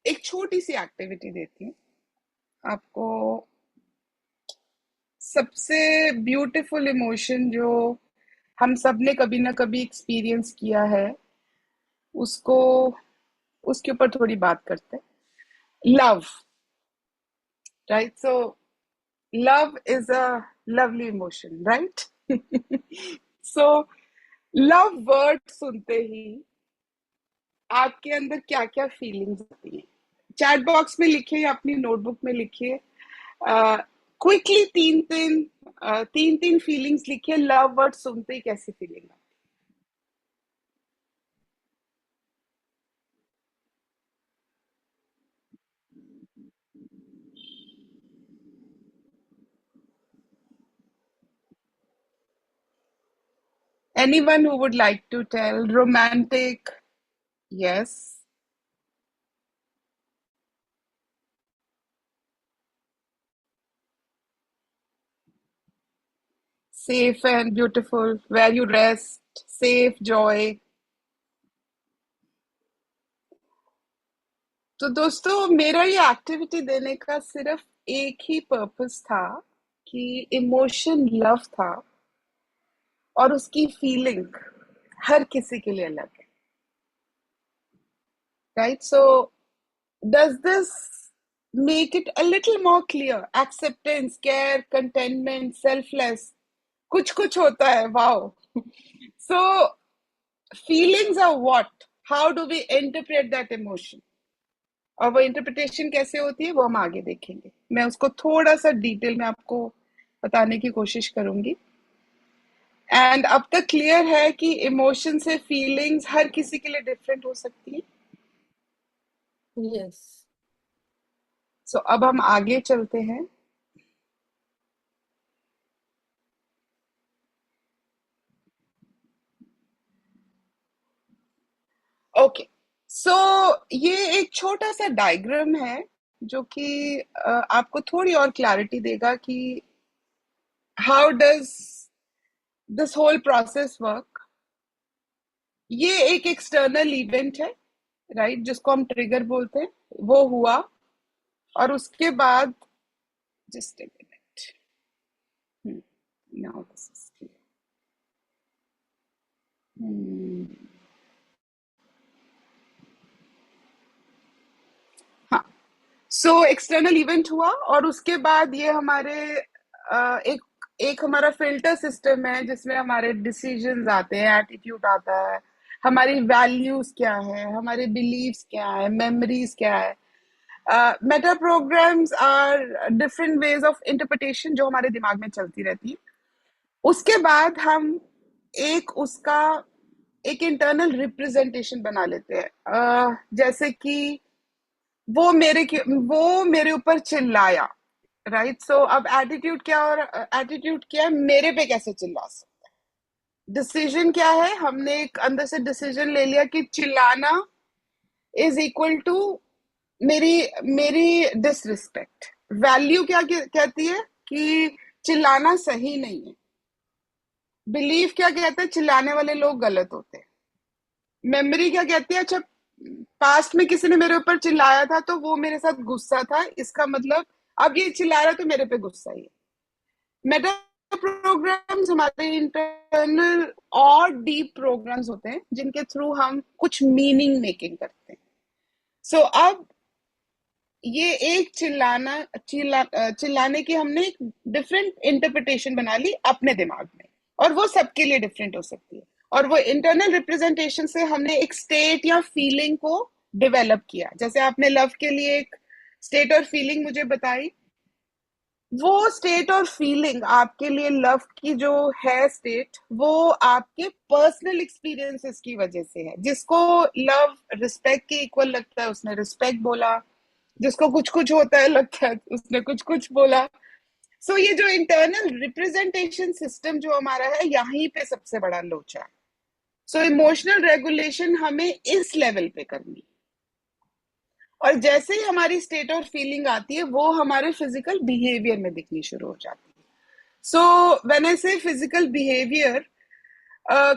एक छोटी सी एक्टिविटी देती हूँ आपको। सबसे ब्यूटीफुल इमोशन जो हम सब ने कभी ना कभी एक्सपीरियंस किया है, उसको उसके ऊपर थोड़ी बात करते हैं। Love. Right? So love is a lovely emotion, right? So love word सुनते ही आपके अंदर क्या क्या फीलिंग्स आती है, चैट बॉक्स में लिखिए या अपनी नोटबुक में लिखिए। क्विकली तीन तीन फीलिंग्स लिखिए, लव वर्ड सुनते ही कैसी फीलिंग आती है। Anyone who would like to tell? Romantic? Yes. Safe and beautiful, where you rest, safe, joy. तो दोस्तों, मेरा ये एक्टिविटी देने का सिर्फ एक ही पर्पस था कि इमोशन लव था, और उसकी फीलिंग हर किसी के लिए अलग है। Right? So does this make it a little more clear? Acceptance, care, contentment, selfless, कुछ कुछ होता है। Wow! So feelings are what? How do we interpret that emotion? और वो इंटरप्रिटेशन कैसे होती है वो हम आगे देखेंगे। मैं उसको थोड़ा सा डिटेल में आपको बताने की कोशिश करूंगी। एंड अब तक क्लियर है कि इमोशन से फीलिंग्स हर किसी के लिए डिफरेंट हो सकती है। Yes. सो अब हम आगे चलते हैं। ओके, सो ये एक छोटा सा डायग्राम है जो कि आपको थोड़ी और क्लैरिटी देगा कि how does this whole process work. ये एक एक्सटर्नल इवेंट है, राइट, जिसको हम ट्रिगर बोलते हैं। वो हुआ और उसके बाद just a minute, now this is clear. So external event हुआ और उसके बाद ये हमारे एक हमारा फिल्टर सिस्टम है जिसमें हमारे डिसीजंस आते हैं, एटीट्यूड आता है, हमारी वैल्यूज क्या है, हमारे बिलीव्स क्या है, मेमोरीज क्या है. Meta programs are different ways of interpretation जो हमारे दिमाग में चलती रहती है. उसके बाद हम उसका एक इंटरनल रिप्रेजेंटेशन बना लेते हैं. जैसे कि वो मेरे ऊपर चिल्लाया, राइट. सो अब एटीट्यूड क्या है, मेरे पे कैसे चिल्ला सकता है. डिसीजन क्या है, हमने एक अंदर से डिसीजन ले लिया कि चिल्लाना इज इक्वल टू मेरी डिसरिस्पेक्ट. वैल्यू क्या कहती है कि चिल्लाना सही नहीं है. बिलीफ क्या कहता है, चिल्लाने वाले लोग गलत होते हैं. मेमोरी क्या कहती है, अच्छा पास्ट में किसी ने मेरे ऊपर चिल्लाया था तो वो मेरे साथ गुस्सा था, इसका मतलब अब ये चिल्ला रहा है तो मेरे पे गुस्सा ही है. मेटा प्रोग्राम्स हमारे इंटरनल और डीप प्रोग्राम्स होते हैं जिनके थ्रू हम कुछ मीनिंग मेकिंग करते हैं. सो अब ये एक चिल्लाने की हमने एक डिफरेंट इंटरप्रिटेशन बना ली अपने दिमाग में, और वो सबके लिए डिफरेंट हो सकती है. और वो इंटरनल रिप्रेजेंटेशन से हमने एक स्टेट या फीलिंग को डेवलप किया. जैसे आपने लव के लिए एक स्टेट और फीलिंग मुझे बताई, वो स्टेट और फीलिंग आपके लिए लव की जो है स्टेट, वो आपके पर्सनल एक्सपीरियंसेस की वजह से है. जिसको लव रिस्पेक्ट के इक्वल लगता है उसने रिस्पेक्ट बोला, जिसको कुछ कुछ होता है लगता है उसने कुछ कुछ बोला. सो ये जो इंटरनल रिप्रेजेंटेशन सिस्टम जो हमारा है, यहीं पे सबसे बड़ा लोचा है. सो इमोशनल रेगुलेशन हमें इस लेवल पे करनी है. और जैसे ही हमारी स्टेट और फीलिंग आती है वो हमारे फिजिकल बिहेवियर में दिखनी शुरू हो जाती है. सो व्हेन आई से फिजिकल बिहेवियर,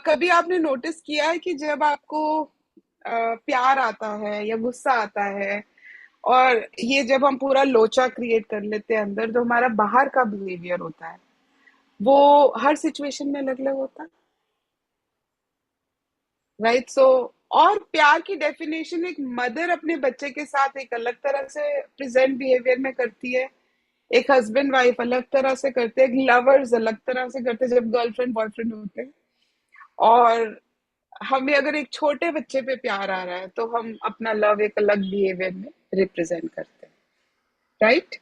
कभी आपने नोटिस किया है कि जब आपको प्यार आता है या गुस्सा आता है, और ये जब हम पूरा लोचा क्रिएट कर लेते हैं अंदर, तो हमारा बाहर का बिहेवियर होता है वो हर सिचुएशन में अलग अलग होता है, राइट. सो और प्यार की डेफिनेशन एक मदर अपने बच्चे के साथ एक अलग तरह से प्रेजेंट बिहेवियर में करती है, एक हस्बैंड वाइफ अलग तरह से करते हैं, एक लवर्स अलग तरह से करते हैं जब गर्लफ्रेंड बॉयफ्रेंड होते हैं. और हमें अगर एक छोटे बच्चे पे प्यार आ रहा है तो हम अपना लव एक अलग बिहेवियर में रिप्रेजेंट करते हैं, राइट.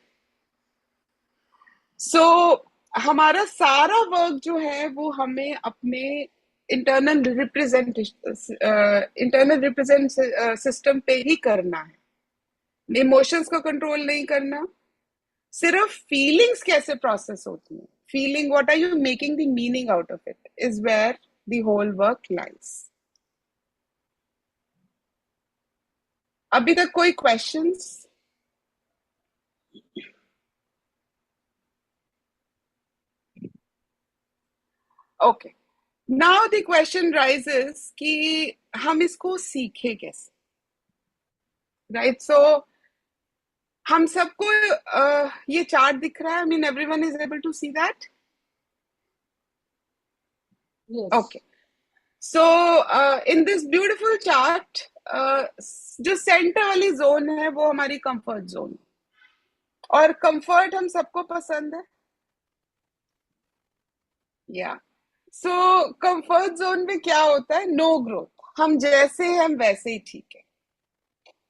सो हमारा सारा वर्क जो है वो हमें अपने इंटरनल रिप्रेजेंट सिस्टम पे ही करना है. इमोशंस को कंट्रोल नहीं करना, सिर्फ फीलिंग्स कैसे प्रोसेस होती हैं, feeling what are you making the meaning out of it, is where the whole work lies. अभी तक कोई questions? Okay, now the question raises कि हम इसको सीखें कैसे, राइट. सो हम सबको ये चार्ट दिख रहा है. I mean everyone is able to see that? Yes. Okay. So in this beautiful chart, जो सेंटर वाली जोन है वो हमारी कंफर्ट जोन है, और कंफर्ट हम सबको पसंद है. या सो कंफर्ट जोन में क्या होता है, नो ग्रोथ, हम जैसे हैं हम वैसे ही ठीक है,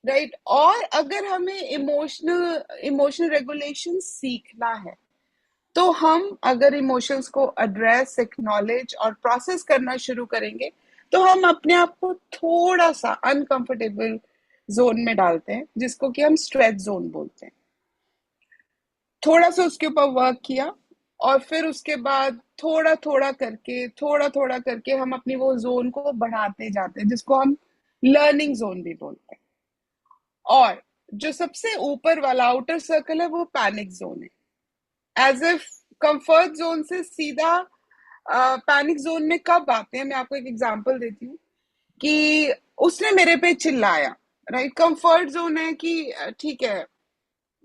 राइट. और अगर हमें इमोशनल रेगुलेशन सीखना है तो हम अगर इमोशंस को एड्रेस, एक्नॉलेज और प्रोसेस करना शुरू करेंगे तो हम अपने आप को थोड़ा सा अनकंफर्टेबल जोन में डालते हैं जिसको कि हम स्ट्रेच जोन बोलते हैं. थोड़ा सा उसके ऊपर वर्क किया और फिर उसके बाद थोड़ा थोड़ा करके हम अपनी वो जोन को बढ़ाते जाते हैं जिसको हम लर्निंग जोन भी बोलते हैं. और जो सबसे ऊपर वाला आउटर सर्कल है वो पैनिक जोन है. एज इफ कंफर्ट जोन से सीधा पैनिक जोन में कब आते हैं, मैं आपको एक एग्जांपल देती हूँ कि उसने मेरे पे चिल्लाया, राइट. कंफर्ट जोन है कि ठीक है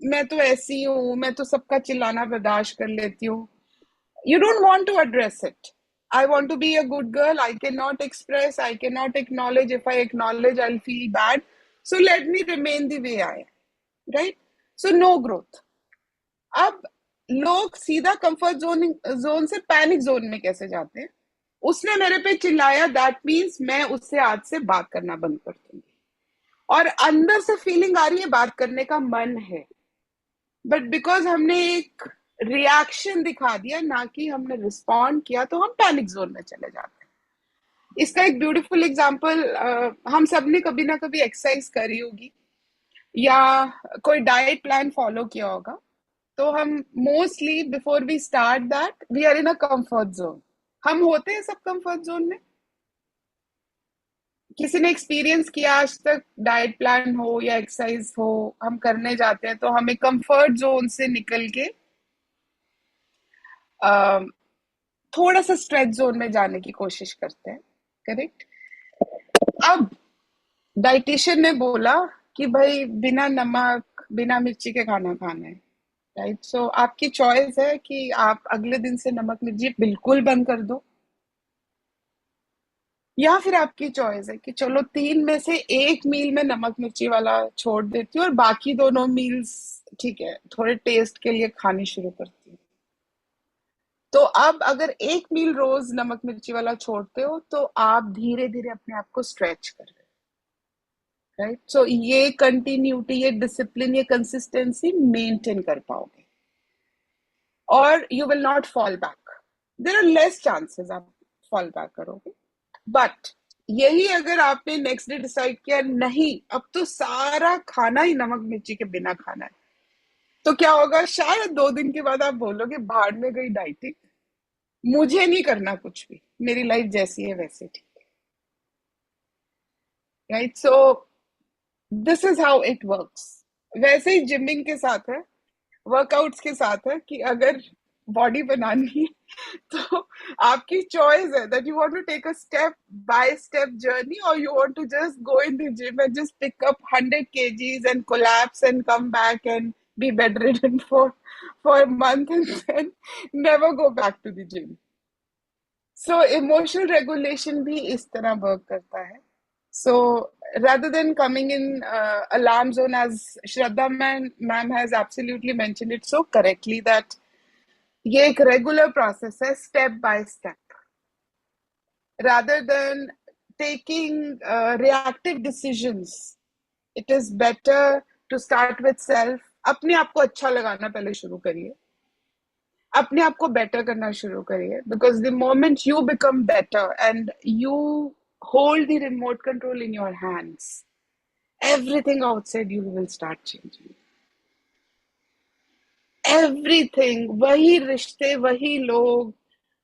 मैं तो ऐसी हूँ, मैं तो सबका चिल्लाना बर्दाश्त कर लेती हूँ. You don't want to address it. I want to be a good girl. I cannot express. I cannot acknowledge. If I acknowledge, I'll feel bad. So let me remain the way I am. Right? So no growth. अब लोग सीधा comfort zone से panic zone में कैसे जाते हैं? उसने मेरे पे चिल्लाया, दैट मीन्स मैं उससे आज से बात करना बंद कर दूंगी. और अंदर से फीलिंग आ रही है, बात करने का मन है, बट बिकॉज हमने एक रिएक्शन दिखा दिया, ना कि हमने रिस्पॉन्ड किया, तो हम पैनिक जोन में चले जाते हैं. इसका एक ब्यूटीफुल एग्जाम्पल, हम सब ने कभी ना कभी एक्सरसाइज करी होगी या कोई डाइट प्लान फॉलो किया होगा. तो हम mostly before we start that we are in a comfort zone. हम होते हैं सब कंफर्ट जोन में. किसी ने एक्सपीरियंस किया आज तक, डाइट प्लान हो या एक्सरसाइज हो, हम करने जाते हैं तो हमें कंफर्ट जोन से निकल के थोड़ा सा स्ट्रेच जोन में जाने की कोशिश करते हैं. करेक्ट. अब डाइटिशियन ने बोला कि भाई बिना नमक बिना मिर्ची के खाना खाना है. राइट. सो आपकी चॉइस है कि आप अगले दिन से नमक मिर्ची बिल्कुल बंद कर दो, या फिर आपकी चॉइस है कि चलो 3 में से 1 मील में नमक मिर्ची वाला छोड़ देती हूँ और बाकी दोनों मील्स ठीक है थोड़े टेस्ट के लिए खानी शुरू करती हूँ. तो अब अगर 1 मील रोज नमक मिर्ची वाला छोड़ते हो तो आप धीरे धीरे अपने आप को स्ट्रेच कर रहे हो. राइट. सो ये कंटिन्यूटी, ये डिसिप्लिन, ये कंसिस्टेंसी मेंटेन कर पाओगे और you will not fall back. There are less chances आप फॉल बैक करोगे. बट यही अगर आपने नेक्स्ट डे डिसाइड किया नहीं अब तो सारा खाना ही नमक मिर्ची के बिना खाना है, तो क्या होगा? शायद 2 दिन के बाद आप बोलोगे भाड़ में गई डाइटिंग, मुझे नहीं करना कुछ भी, मेरी लाइफ जैसी है वैसे ठीक है. Right. So this is how it works. वैसे ही जिमिंग के साथ है, वर्कआउट्स के साथ है कि अगर बॉडी बनानी है तो आपकी चॉइस है that you want to take a step by step journey और you want to just go in the gym and just pick up 100 kgs and collapse and come back and be bedridden for a month and then never go back to the gym. So emotional regulation भी इस तरह work करता है. So rather than coming in alarm zone, as Shraddha ma'am has absolutely mentioned it so correctly, that ये एक regular process है, step by step. rather than taking reactive decisions, it is better to start with self. अपने आप को अच्छा लगाना पहले शुरू करिए, अपने आप को बेटर करना शुरू करिए, because the moment you become better and you hold the remote control in your hands, everything outside you will start changing. Everything, वही रिश्ते, वही लोग,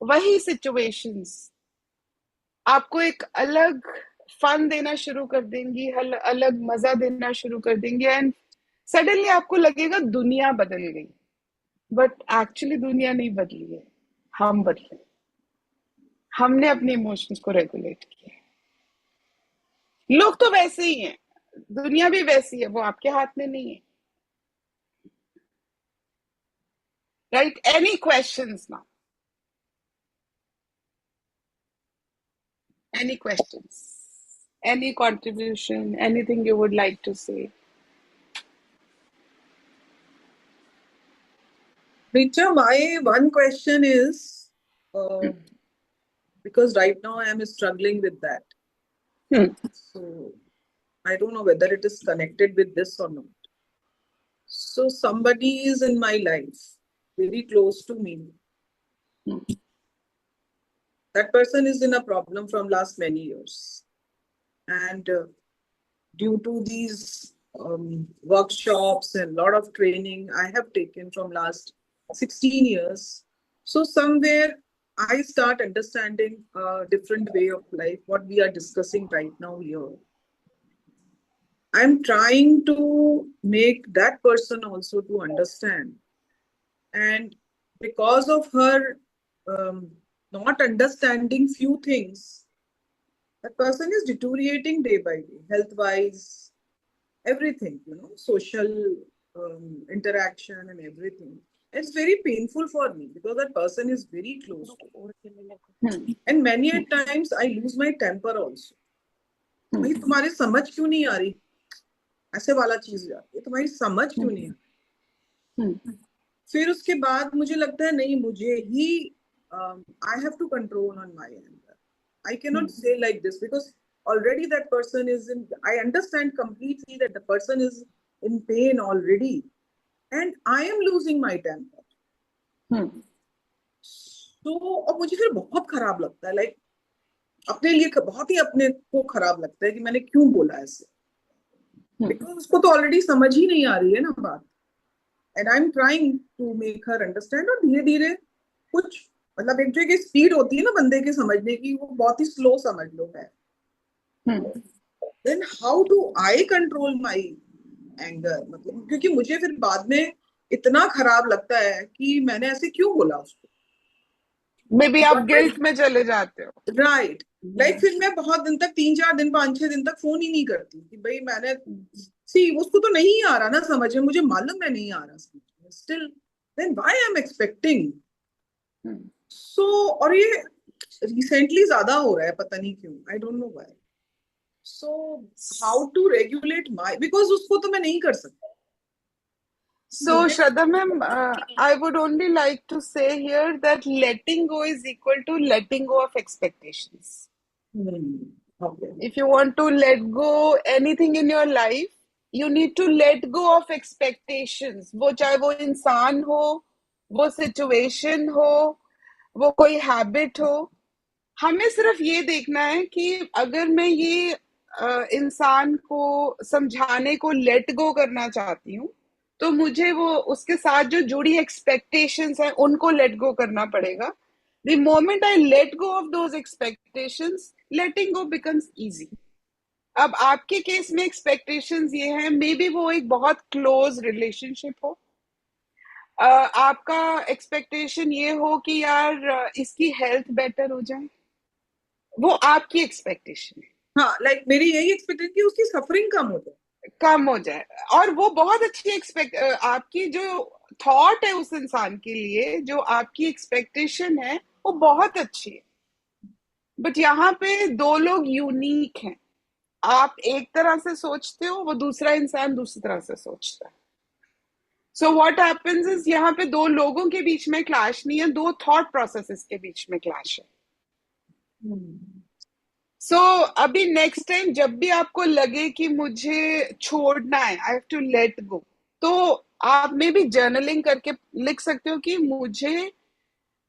वही situations आपको एक अलग फन देना शुरू कर देंगी, अलग मजा देना शुरू कर देंगी, एंड सडनली आपको लगेगा दुनिया बदल गई. बट एक्चुअली दुनिया नहीं बदली है, हम बदले. हमने अपने इमोशंस को रेगुलेट किया. लोग तो वैसे ही हैं, दुनिया भी वैसी है, वो आपके हाथ में नहीं है. Right. Any questions now? Any questions? Any contribution? Anything you would like to say? Richa, my one question is, because right now I am struggling with that. So I don't know whether it is connected with this or not. So somebody is in my life, very close to me. That person is in a problem from last many years. And due to these workshops and a lot of training I have taken from last 16 years, so somewhere I start understanding a different way of life, what we are discussing right now here. I'm trying to make that person also to understand. And because of her not understanding few things, that person is deteriorating day by day, health-wise, everything, social interaction and everything. It's very painful for me because that person is very close to me. And many a times I lose my temper also. भाई तुम्हारी समझ क्यों नहीं आ रही, ऐसे वाला चीज यार, ये तुम्हारी समझ क्यों नहीं आ रही. फिर उसके बाद मुझे लगता है नहीं, मुझे ही I have to control on my anger. I can not say like this because already that person is in, I understand completely that the person is in pain already and I am losing my temper. तो अब मुझे फिर बहुत खराब लगता है, like अपने लिए बहुत ही अपने को खराब लगता है कि मैंने क्यों बोला ऐसे, बिकॉज उसको तो ऑलरेडी समझ ही नहीं आ रही है ना बात. And I am trying to make her understand. और धीरे धीरे कुछ मतलब एक जो एक स्पीड होती है ना बंदे के समझने की, वो बहुत ही स्लो समझ लो है. Then how do I control my anger, मतलब क्योंकि मुझे फिर बाद में इतना खराब लगता है कि मैंने ऐसे क्यों बोला उसको. मे बी आप गिल्ट में चले जाते हो. राइट. लाइक फिर मैं बहुत दिन तक 3-4 दिन 5-6 दिन तक फोन ही नहीं करती कि भाई मैंने सी, उसको तो नहीं आ रहा ना समझ में, मुझे मालूम है नहीं आ रहा समझ में, still then why I am expecting. So और ये रिसेंटली ज्यादा हो रहा है, पता नहीं क्यों, I don't know why. So how to regulate my, because उसको तो मैं नहीं कर सकती. So, Shraddha ma'am, I would only like to say here that letting go is equal to letting go of expectations. Okay. If you want to let go anything in your life, you need to let go of expectations. वो चाहे वो इंसान हो, वो situation हो, वो कोई habit हो. हमें सिर्फ ये देखना है कि अगर मैं ये इंसान को समझाने को लेट गो करना चाहती हूँ, तो मुझे वो उसके साथ जो जुड़ी एक्सपेक्टेशंस हैं उनको लेट गो करना पड़ेगा. The moment I let go of those expectations, letting go becomes easy. अब आपके केस में एक्सपेक्टेशंस ये हैं, मे बी वो एक बहुत क्लोज रिलेशनशिप हो. आपका एक्सपेक्टेशन ये हो कि यार इसकी हेल्थ बेटर हो जाए, वो आपकी एक्सपेक्टेशन है. हाँ, लाइक मेरी यही एक्सपेक्टेशन कि उसकी सफरिंग कम हो जाए. और वो बहुत अच्छी आपकी जो थॉट है उस इंसान के लिए, जो आपकी एक्सपेक्टेशन है, वो बहुत अच्छी है. बट यहाँ पे दो लोग यूनिक हैं. आप एक तरह से सोचते हो, वो दूसरा इंसान दूसरी तरह से सोचता है. सो व्हाट हैपेंस इज, यहाँ पे दो लोगों के बीच में क्लैश नहीं है, दो थॉट प्रोसेसेस के बीच में क्लैश है. सो अभी नेक्स्ट टाइम जब भी आपको लगे कि मुझे छोड़ना है, I have to let go, तो आप में भी जर्नलिंग करके लिख सकते हो कि मुझे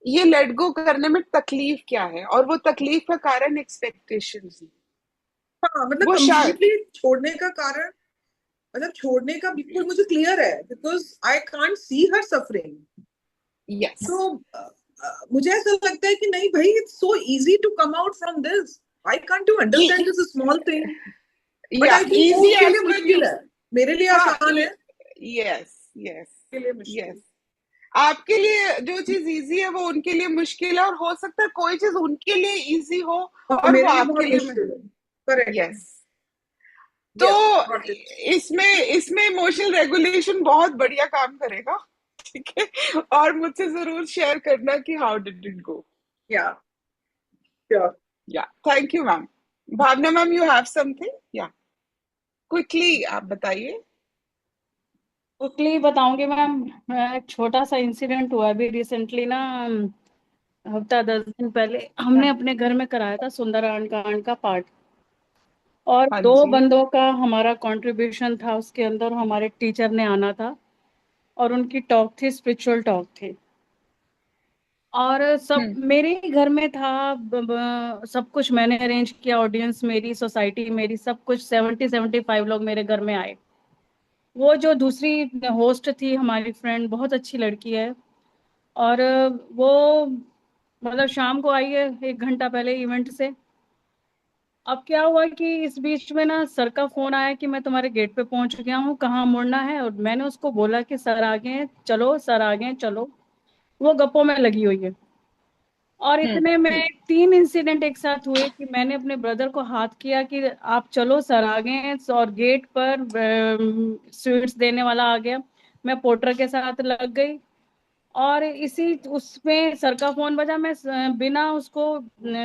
ये लेट गो करने में तकलीफ क्या है, और वो तकलीफ का कारण एक्सपेक्टेशंस है. हाँ, मतलब वो शायद कंप्लीटली छोड़ने का कारण, मतलब छोड़ने का बिल्कुल मुझे क्लियर है, because I can't see her suffering. Yes. तो मुझे ऐसा लगता है कि नहीं भाई, it's so easy to come out from this. I can't to understand this small thing, but I think वो इजी उसके लिए एज पर मुश्किल है, मेरे लिए आसान है. यस यस के लिए मुश्किल. यस. आपके लिए जो चीज इजी है वो उनके लिए मुश्किल है, और हो सकता है कोई चीज उनके लिए इजी हो और मेरे वो लिए आपके बहुत लिए मुश्किल है. करेक्ट. यस. तो इसमें इमोशनल रेगुलेशन बहुत बढ़िया काम करेगा. ठीक है. और मुझसे जरूर शेयर करना कि how did it go. Yeah sure. Yeah thank you ma'am. Bhavna ma'am, you have something? Yeah quickly आप बताइए. क्विकली बताऊंगी मैम. एक छोटा सा इंसिडेंट हुआ अभी रिसेंटली ना, हफ्ता 10 दिन पहले हमने अपने घर में कराया था सुंदरकांड कांड का पाठ, और हाँ 2 जी. बंदों का हमारा कंट्रीब्यूशन था उसके अंदर. हमारे टीचर ने आना था और उनकी टॉक थी, स्पिरिचुअल टॉक थी, और सब मेरे ही घर में था. सब कुछ मैंने अरेंज किया, ऑडियंस मेरी, सोसाइटी मेरी, सब कुछ. 70-75 लोग मेरे घर में आए. वो जो दूसरी होस्ट थी हमारी फ्रेंड, बहुत अच्छी लड़की है, और वो मतलब शाम को आई है 1 घंटा पहले इवेंट से. अब क्या हुआ कि इस बीच में ना सर का फोन आया कि मैं तुम्हारे गेट पे पहुंच गया हूँ, कहाँ मुड़ना है. और मैंने उसको बोला कि सर आ गए हैं, चलो, सर आ गए हैं, चलो. वो गप्पों में लगी हुई है. और इतने में 3 इंसिडेंट एक साथ हुए कि मैंने अपने ब्रदर को हाथ किया कि आप चलो, सर आ गए हैं. और गेट पर स्वीट्स देने वाला आ गया, मैं पोर्टर के साथ लग गई, और इसी उसमें सर का फोन बजा. मैं बिना उसको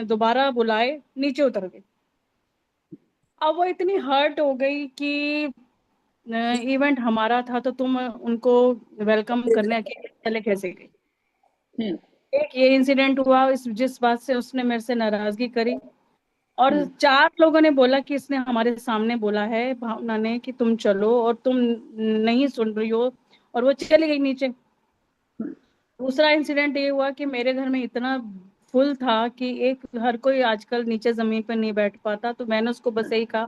दोबारा बुलाए नीचे उतर गई. अब वो इतनी हर्ट हो गई कि इवेंट हमारा था तो तुम उनको वेलकम करने अकेले चले कैसे गई? हम्म एक ये इंसिडेंट हुआ, इस जिस बात से उसने मेरे से नाराजगी करी। और हम्म 4 लोगों ने बोला कि इसने हमारे सामने बोला है भावना ने कि तुम चलो, और तुम नहीं सुन रही हो, और वो चली गई नीचे। दूसरा इंसिडेंट ये हुआ कि मेरे घर में इतना फुल था कि एक हर कोई आजकल नीचे जमीन पर नहीं बैठ पाता, तो मैंने उसको बस यही कहा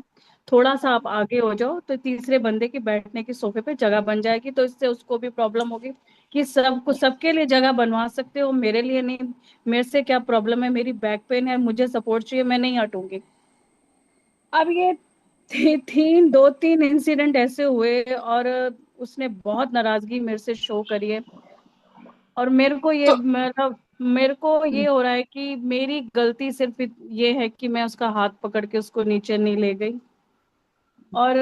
थोड़ा सा आप आगे हो जाओ तो तीसरे बंदे की बैठने की सोफे पे जगह बन जाएगी, तो इससे उसको भी प्रॉब्लम होगी कि सबको सबके लिए जगह बनवा सकते हो, मेरे लिए नहीं। मेरे से क्या प्रॉब्लम है, मेरी बैक पेन है, मुझे सपोर्ट चाहिए, मैं नहीं हटूंगी। अब ये 2-3 इंसिडेंट ऐसे हुए, और उसने बहुत नाराजगी मेरे से शो करी है। और मेरे को ये तो मतलब मेरे को ये हो रहा है कि मेरी गलती सिर्फ ये है कि मैं उसका हाथ पकड़ के उसको नीचे नहीं ले गई। और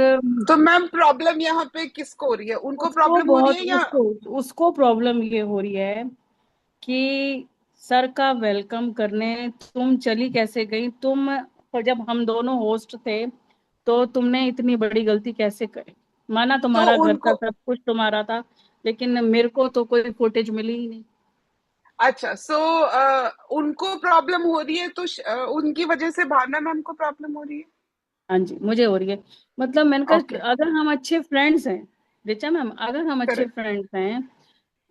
तो मैम प्रॉब्लम यहाँ पे किसको हो रही है? उनको प्रॉब्लम हो रही है या? उसको प्रॉब्लम ये हो रही है कि सर का वेलकम करने तुम चली कैसे गई? और जब हम दोनों होस्ट थे तो तुमने इतनी बड़ी गलती कैसे करी? माना तो तुम्हारा घर था, उनको सब कुछ तुम्हारा था, लेकिन मेरे को तो कोई फुटेज मिली ही नहीं। अच्छा, सो उनको प्रॉब्लम हो रही है तो उनकी वजह से भावना मैम को प्रॉब्लम हो रही है। हाँ जी, मुझे हो रही है। मतलब मैंने ओके, कहा अगर हम अच्छे फ्रेंड्स हैं, रिचा मैम, अगर हम अच्छे करेक्ट। फ्रेंड्स हैं,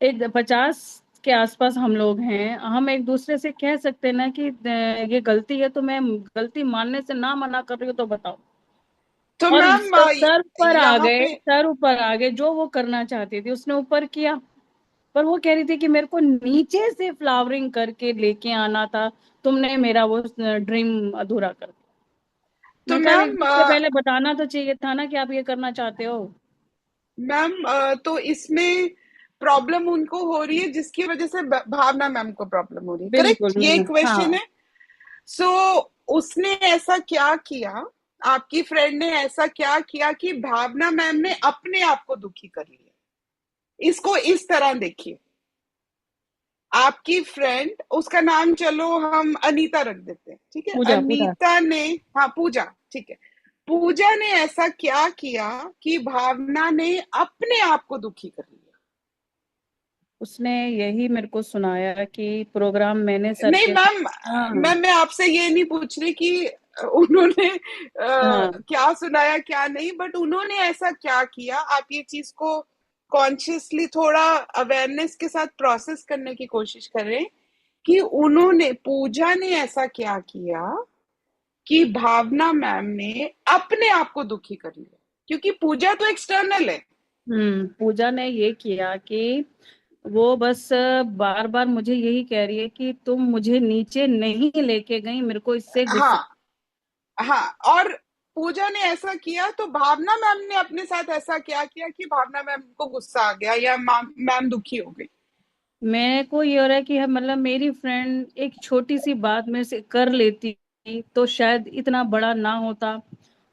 एक 50 के आसपास हम लोग हैं, हम एक दूसरे से कह सकते हैं ना कि ये गलती है, तो मैं गलती मानने से ना मना कर रही हूँ तो बताओ। तो और मैम सर ऊपर आ यहाँ गए, पे सर ऊपर आ गए, जो वो करना चाहती थी उसने ऊपर किया। पर वो कह रही थी कि मेरे को नीचे से फ्लावरिंग करके लेके आना था, तुमने मेरा वो ड्रीम अधूरा कर दिया। तो मैं कहा मैम इससे पहले बताना तो चाहिए था ना कि आप ये करना चाहते हो। मैम तो इसमें प्रॉब्लम उनको हो रही है जिसकी वजह से भावना मैम को प्रॉब्लम हो रही है, बिल्कुल। करेक्ट? ये क्वेश्चन हाँ, है। सो उसने ऐसा क्या किया, आपकी फ्रेंड ने ऐसा क्या किया कि भावना मैम ने अपने आप को दुखी कर लिया? इसको इस तरह देखिए, आपकी फ्रेंड, उसका नाम चलो हम अनीता रख देते हैं, ठीक है? पूजा पूजा। अनीता ने, हाँ पूजा, ठीक है। पूजा ने ऐसा क्या किया कि भावना ने अपने आप को दुखी कर लिया? उसने यही मेरे को सुनाया कि प्रोग्राम मैंने सर नहीं के साथ। मैम, हाँ मैं आपसे ये नहीं पूछ रही कि उन्होंने हाँ। क्या सुनाया क्या नहीं, बट उन्होंने ऐसा क्या किया? आप ये चीज को कॉन्शियसली थोड़ा अवेयरनेस के साथ प्रोसेस करने की कोशिश करें कि उन्होंने, पूजा ने ऐसा क्या किया कि भावना मैम ने अपने आप को दुखी कर लिया? क्योंकि पूजा तो एक्सटर्नल है। पूजा ने ये किया कि वो बस बार बार मुझे यही कह रही है कि तुम मुझे नीचे नहीं लेके गई, मेरे को इससे गुस्सा। हाँ हाँ, और पूजा ने ऐसा किया तो भावना मैम ने अपने साथ ऐसा क्या किया कि भावना मैम को गुस्सा आ गया या मैम दुखी हो गई? मेरे को ये हो रहा है कि मतलब मेरी फ्रेंड एक छोटी सी बात मेरे से कर लेती तो शायद इतना बड़ा ना होता।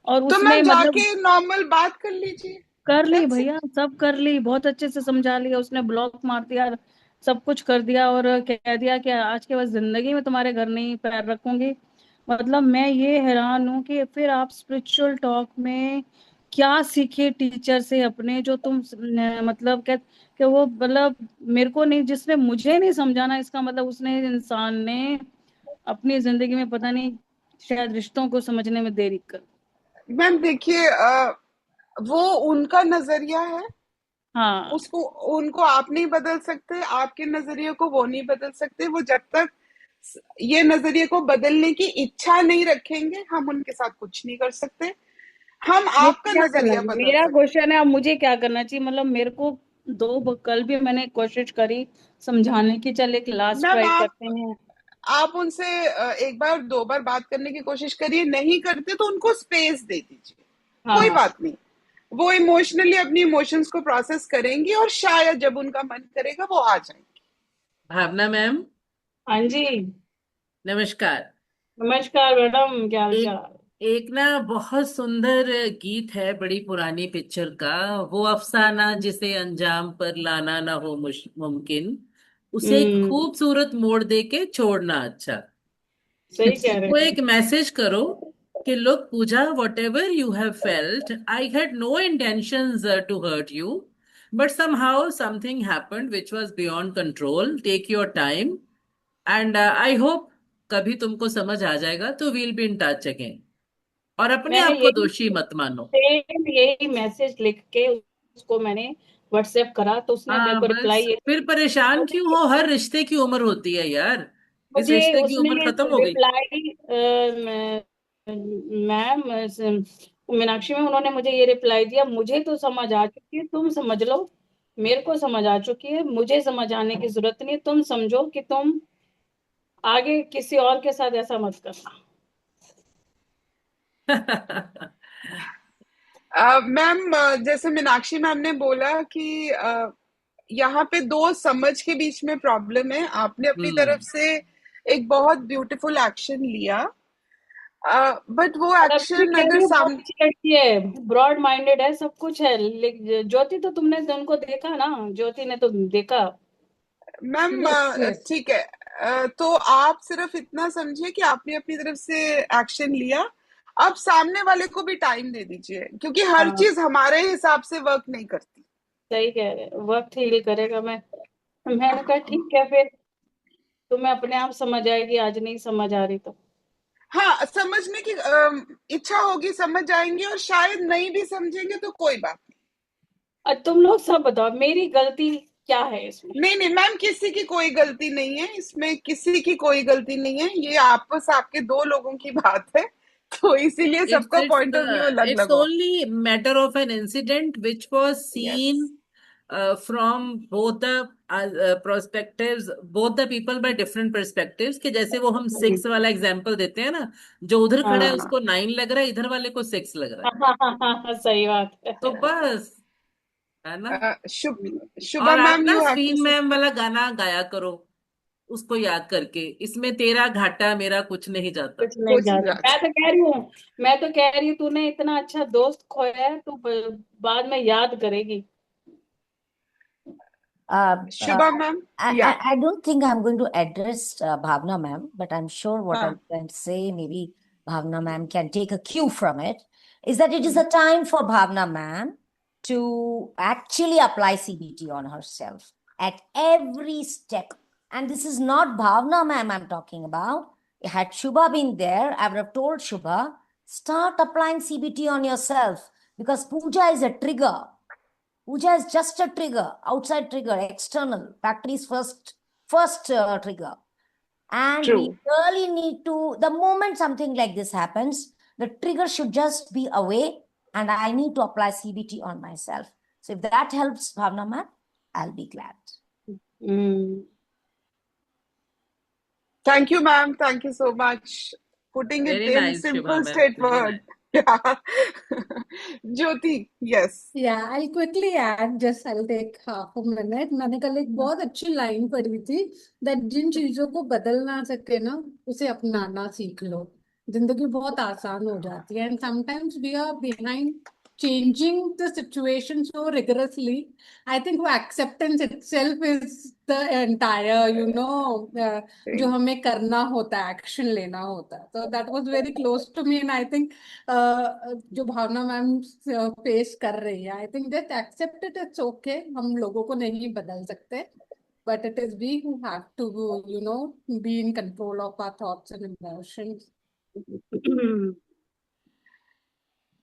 और तो उसने मैम मतलब जाके नॉर्मल बात कर लीजिए, कर ली दैट्स भैया, इट। सब कर ली, बहुत अच्छे से समझा लिया, उसने ब्लॉक मार दिया, सब कुछ कर दिया, और कह दिया कि आज के बाद जिंदगी में तुम्हारे घर नहीं पैर रखूंगी। मतलब मैं ये हैरान हूँ कि फिर आप स्पिरिचुअल टॉक में क्या सीखे टीचर से अपने, जो तुम मतलब क्या कि वो मतलब मेरे को नहीं, जिसने मुझे नहीं समझाना, इसका मतलब उसने इंसान ने अपनी जिंदगी में पता नहीं शायद रिश्तों को समझने में देरी कर। मैम देखिए, वो उनका नजरिया है, हाँ, उसको, उनको आप नहीं बदल सकते, आपके नजरिए को वो नहीं बदल सकते। वो जब तक ये नजरिए को बदलने की इच्छा नहीं रखेंगे, हम उनके साथ कुछ नहीं कर सकते। हम मुझे आपका क्या करना नजरिया चाहिए, बदल मेरा सकते क्वेश्चन है अब मुझे क्या करना चाहिए? मतलब मेरे को कल भी मैंने कोशिश करी समझाने की, चल एक हैं। लास्ट मैम ट्राई करते हैं। आप उनसे एक बार दो बार बात करने की कोशिश करिए, नहीं करते तो उनको स्पेस दे दीजिए, कोई हाँ। बात नहीं। वो इमोशनली अपनी इमोशंस को प्रोसेस करेंगी और शायद जब उनका मन करेगा वो आ जाएंगे। भावना मैम, हाँ जी। नमस्कार। नमस्कार मैडम, क्या हाल एक चाल? एक ना बहुत सुंदर गीत है, बड़ी पुरानी पिक्चर का, वो अफसाना हम्म। जिसे अंजाम पर लाना ना हो मुमकिन, उसे एक हम्म, खूबसूरत मोड़ दे के छोड़ना अच्छा। सही कह रहे वो हैं। एक मैसेज करो कि look, Pooja, whatever you have felt, I had no intentions to hurt you, but somehow something happened which was beyond control. Take your time, and I hope कभी तुमको समझ आ जाएगा तो we'll be in touch again. और अपने मैंने आप को यही दोषी मत मानो। सेम यही मैसेज लिख के उसको मैंने व्हाट्सएप करा, तो उसने मेरे हाँ को बस रिप्लाई ये फिर परेशान क्यों हो? हर रिश्ते की उम्र होती है यार, इस मुझे रिश्ते की उसने उम्र खत्म हो गई। रिप्लाई, मैम मीनाक्षी में उन्होंने मुझे ये रिप्लाई दिया, मुझे तो समझ आ चुकी है, तुम समझ लो। मेरे को समझ आ चुकी है, मुझे समझ आने की जरूरत नहीं है, तुम समझो कि तुम आगे किसी और के साथ ऐसा मत करना। मैम, जैसे मीनाक्षी मैम ने बोला कि यहाँ पे दो समझ के बीच में प्रॉब्लम है। आपने अपनी तरफ से एक बहुत ब्यूटीफुल एक्शन लिया, बट वो और अभी भी एक्शन कह अगर रही हूँ, बहुत सामने, अच्छी लड़की है, ब्रॉड माइंडेड है, सब कुछ है। ज्योति तो तुमने तो उनको देखा ना, ज्योति ने तो देखा। Ma'am Yes, yes. ठीक है, तो आप सिर्फ इतना समझिए कि आपने अपनी तरफ से एक्शन लिया। आप सामने वाले को भी टाइम दे दीजिए, क्योंकि हर हाँ चीज हमारे हिसाब से वर्क नहीं करती। सही कह रहे, वक्त हील करेगा। मैंने कहा ठीक है, फिर तुम्हें अपने आप समझ आएगी, आज नहीं समझ आ रही तो। हाँ, समझने की इच्छा होगी, समझ जाएंगे, और शायद नहीं भी समझेंगे तो कोई बात और तुम लोग सब बताओ मेरी गलती क्या है इसमें? नहीं। नहीं मैम, किसी की कोई गलती नहीं है इसमें, किसी की कोई गलती नहीं है। ये आपस आपके दो लोगों की बात है, तो इसीलिए It's सबका it's पॉइंट ऑफ व्यू अलग it's अलग होगा। only matter of an incident which was yes, seen from both the perspectives, both the people by different perspectives। कि जैसे वो हम 6 वाला एग्जांपल देते हैं ना, जो उधर खड़ा है हाँ उसको 9 लग रहा है, इधर वाले को 6 लग रहा है, सही बात तो है। बस, है ना। शुभा और आप मैम, ना यू हैव टू स्वीन से। मैम वाला गाना गाया करो, उसको याद करके, इसमें तेरा घाटा मेरा कुछ नहीं जाता। कुछ नहीं कुछ जाता। जाता। मैं तो कह रही हूँ तूने इतना अच्छा दोस्त खोया है, तू बाद में याद करेगी। शुभा मैम, या I don't think I'm going to address Bhavna ma'am, but I'm sure what I'm हाँ, going to say, maybe Bhavna ma'am can take a cue from it, is that it is a time for Bhavna ma'am to actually apply CBT on herself at every step. And this is not Bhavna ma'am I'm talking about. Had Shubha been there, I would have told Shubha, start applying CBT on yourself, because puja is a trigger. Puja is just a trigger, outside trigger, external, factory's first trigger. And we true. really need to, the moment something like this happens, the trigger should just be away, and I need to apply CBT on myself. So if that helps, Bhavna ma'am, I'll be glad. Thank you, ma'am. Thank you so much. Putting it very in nice simple, Shubha ma'am, straight very word. Nice. Yeah. Jyoti, yes. Yeah, I'll quickly add, just I'll take half a minute. मैंने कल एक बहुत अच्छी line पढ़ी थी, that जिन चीजों को बदल ना सके ना, उसे अपनाना सीख लो, जिंदगी बहुत आसान हो जाती है। And sometimes we are behind changing the situation so rigorously. I think वो acceptance itself is the entire, जो हमें करना होता है, एक्शन लेना होता है। So that was very close to me, and I think जो भावना मैम फेस कर रही है, I think just accept it, it's okay. हम लोगों को नहीं बदल सकते, but it is we who have to be in control of our thoughts and emotions.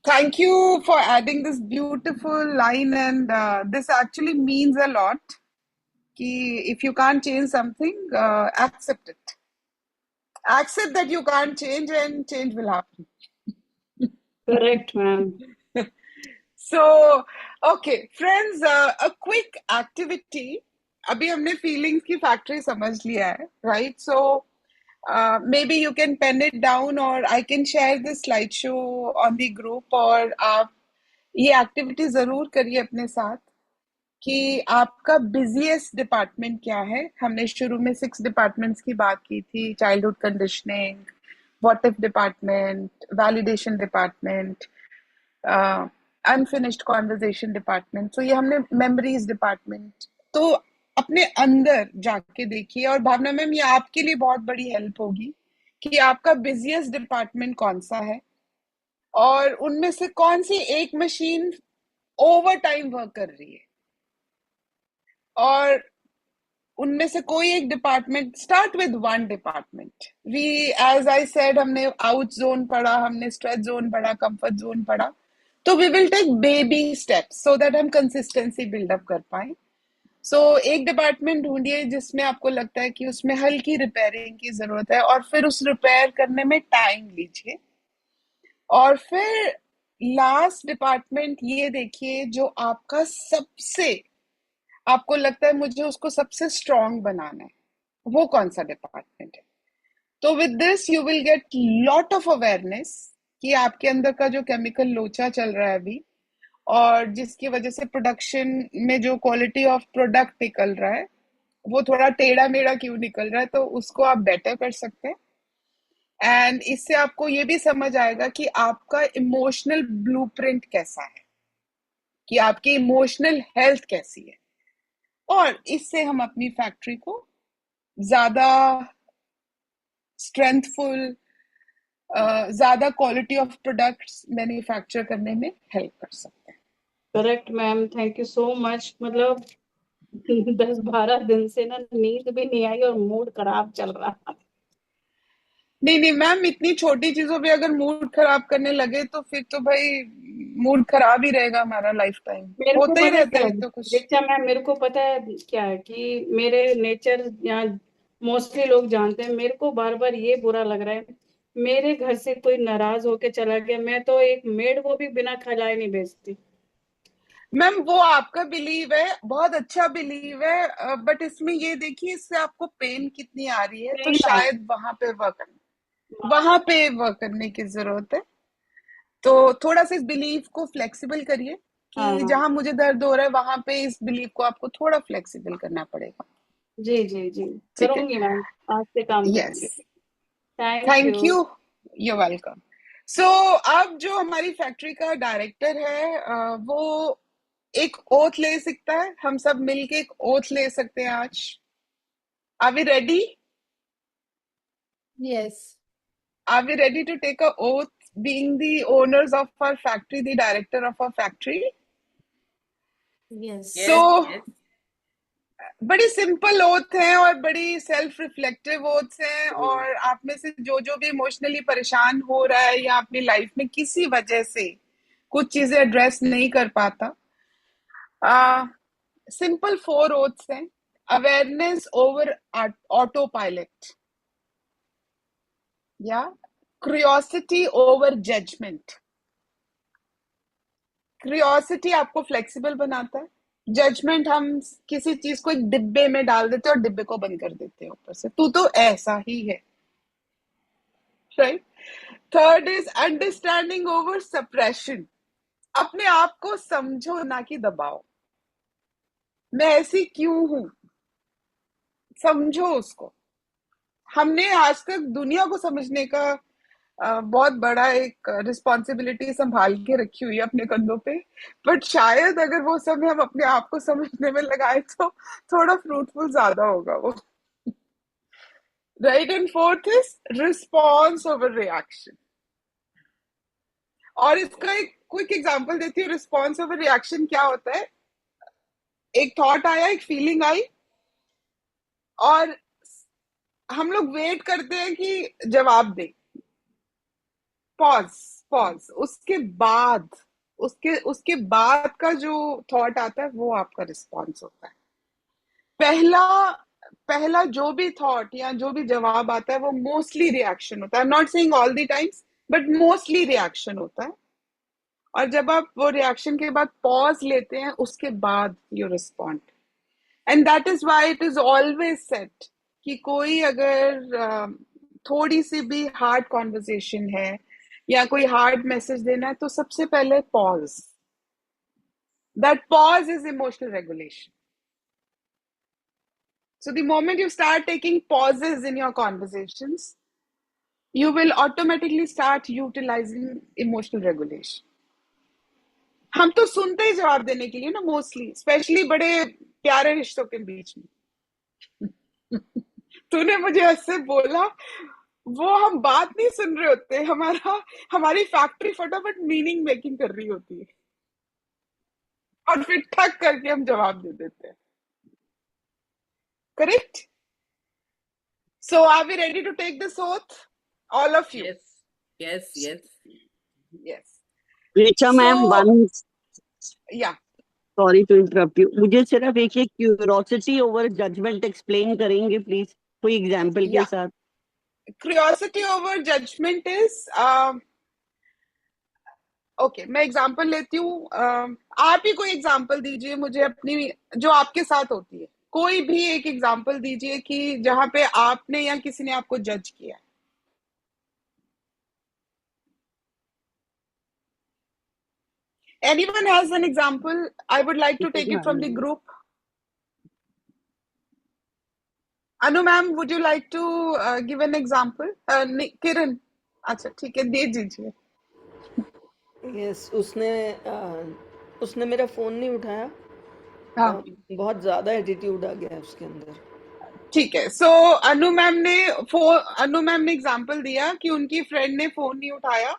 Thank you for adding this beautiful line, and this actually means a lot. Ki if you can't change something, accept it. Accept that you can't change, and change will happen. Correct ma'am. So, okay, friends, a quick activity. अभी हमने feelings की factory समझ लिया है, right? So, maybe you can pen it down, or I can share this slideshow on the group, और आप ये activity जरूर करिए अपने साथ कि आपका busiest department क्या है। हमने शुरू में 6 departments की बात की थी: childhood conditioning, what if department, validation department, unfinished conversation department. तो ये हमने मेमोरीज डिपार्टमेंट। तो अपने अंदर जाके देखिए, और भावना मैम, ये आपके लिए बहुत बड़ी हेल्प होगी कि आपका बिजिएस्ट डिपार्टमेंट कौन सा है, और उनमें से कौन सी एक मशीन ओवर टाइम वर्क कर रही है, और उनमें से कोई एक department, start with one department. We, as I said, हमने आउट जोन पढ़ा, हमने स्ट्रेच जोन पढ़ा, कंफर्ट जोन पढ़ा, तो we will take baby steps so that हम कंसिस्टेंसी बिल्डअप कर पाए। सो एक डिपार्टमेंट ढूंढिए जिसमें आपको लगता है कि उसमें हल्की रिपेयरिंग की जरूरत है, और फिर उस रिपेयर करने में टाइम लीजिए। और फिर लास्ट डिपार्टमेंट ये देखिए जो आपका सबसे, आपको लगता है मुझे उसको सबसे स्ट्रांग बनाना है, वो कौन सा डिपार्टमेंट है। तो with this you will get lot of awareness कि आपके अंदर का जो केमिकल लोचा चल रहा है अभी, और जिसकी वजह से प्रोडक्शन में जो क्वालिटी ऑफ प्रोडक्ट निकल रहा है वो थोड़ा टेढ़ा मेढ़ा क्यों निकल रहा है, तो उसको आप बेटर कर सकते हैं। एंड इससे आपको ये भी समझ आएगा कि आपका इमोशनल ब्लूप्रिंट कैसा है, कि आपकी इमोशनल हेल्थ कैसी है, और इससे हम अपनी फैक्ट्री को ज्यादा स्ट्रेंथफुल, ज्यादा क्वालिटी ऑफ प्रोडक्ट्स मैन्युफैक्चर करने में हेल्प कर सकते हैं। Correct ma'am, thank you so much. मतलब 10-12 दिन से ना नींद भी नहीं आई और मूड खराब चल रहा। नहीं मैम, इतनी छोटी चीजों पे अगर मूड खराब करने लगे तो फिर तो भाई मूड खराब ही रहेगा हमारा लाइफ टाइम, मेरे को होता ही पता है रहता क्या है है, तो कुछ। दीक्षा मैम, मेरे को पता है क्या है कि मेरे नेचर यहाँ मोस्टली लोग जानते हैं। मेरे को बार बार ये बुरा लग रहा है, मेरे घर से कोई नाराज होके चला गया, मैं तो एक मेड को भी बिना खिलाए नहीं भेजती। मैम वो आपका बिलीव है, बहुत अच्छा बिलीव है, बट इसमें ये देखिए इससे आपको पेन कितनी आ रही है, तो पेन आ शायद वहां पे वर्क करने की जरूरत है। तो थोड़ा सा इस बिलीव को फ्लेक्सिबल करिए कि हाँ जहां मुझे दर्द हो रहा है वहां पे इस बिलीव को आपको थोड़ा फ्लेक्सिबल करना पड़ेगा। जी जी जी, ठीक है, करूंगी मैम, आज से काम करूंगी। Yes, thank thank you. You, you welcome. So अब जो हमारी फैक्ट्री का डायरेक्टर है, वो एक ओथ ले सकता है, हम सब मिलके एक ओथ ले सकते हैं आज। Are we ready? Yes. Are we ready to take a oath being the owners of our factory, the director of our factory? Yes. Yes, So yes. बड़ी सिंपल ओथ है और बड़ी सेल्फ रिफ्लेक्टिव ओथ्स हैं, और आप में से जो जो भी इमोशनली परेशान हो रहा है या अपनी लाइफ में किसी वजह से कुछ चीजें एड्रेस नहीं कर पाता, सिंपल 4 ओथ्स हैं। अवेयरनेस ओवर ऑटो पायलट, या क्यूरियोसिटी ओवर जजमेंट। क्यूरियोसिटी आपको फ्लेक्सिबल बनाता है, जजमेंट हम किसी चीज को एक डिब्बे में डाल देते हैं और डिब्बे को बंद कर देते हैं ऊपर से, तू तो ऐसा ही है, right. Third is understanding over suppression, अपने आप को समझो ना कि दबाओ, मैं ऐसी क्यों हूं, समझो उसको। हमने आज तक दुनिया को समझने का बहुत बड़ा एक रिस्पॉन्सिबिलिटी संभाल के रखी हुई है अपने कंधों पे, बट शायद अगर वो समय हम अपने आप को समझने में लगाए तो थोड़ा फ्रूटफुल ज्यादा होगा वो, right. And fourth is response over reaction, और इसका एक क्विक एग्जांपल देती हूँ। रिस्पॉन्स ओवर रिएक्शन क्या होता है, एक थॉट आया, एक फीलिंग आई, और हम लोग वेट करते हैं कि जवाब दे, पॉज पॉज, उसके बाद का जो थॉट आता है वो आपका रिस्पॉन्स होता है। पहला जो भी थॉट या जो भी जवाब आता है वो मोस्टली रिएक्शन होता है। I am not saying all the times, but mostly reaction होता है। और जब आप वो रिएक्शन के बाद पॉज लेते हैं उसके बाद you respond, and that is why it is always set कि कोई अगर थोड़ी सी भी हार्ड कॉन्वर्सेशन है या कोई हार्ड मैसेज देना है तो सबसे पहले pause, that pause is emotional regulation. So the moment you start taking pauses in your conversations, you will automatically start utilizing emotional regulation. हम तो सुनते ही जवाब देने के लिए ना, मोस्टली, स्पेशली बड़े प्यारे रिश्तों के बीच में। तूने मुझे ऐसे बोला वो हम बात नहीं सुन रहे होते, हमारी फैक्ट्री फटाफट मीनिंग मेकिंग कर रही होती है और फिर ठक करके हम जवाब दे देते हैं. Correct. So are we ready to take this oath? All of you. Yes. Yes. Richa ma'am, one Yeah. Sorry to interrupt you, मुझे सिर्फ एक क्यूरोसिटी ओवर जजमेंट एक्सप्लेन करेंगे प्लीज, कोई एग्जांपल के Yeah. साथ. Curiosity over judgment is okay, मैं example लेती हूँ. आप ही कोई एग्जांपल दीजिए मुझे अपनी, जो आपके साथ होती है. कोई भी एक एग्जांपल दीजिए कि जहां पे आपने या किसी ने आपको जज किया. Anyone has an example? I would like to take it from the group. Anu ma'am, would you like to give an example? Kiran, अच्छा ठीक है, दे दीजिए. यस, उसने मेरा फोन नहीं उठाया हाँ. और बहुत ज्यादा एटीट्यूड आ गया उसके अंदर. ठीक है. सो अनु मैम ने एग्जांपल दिया कि उनकी फ्रेंड ने फोन नहीं उठाया.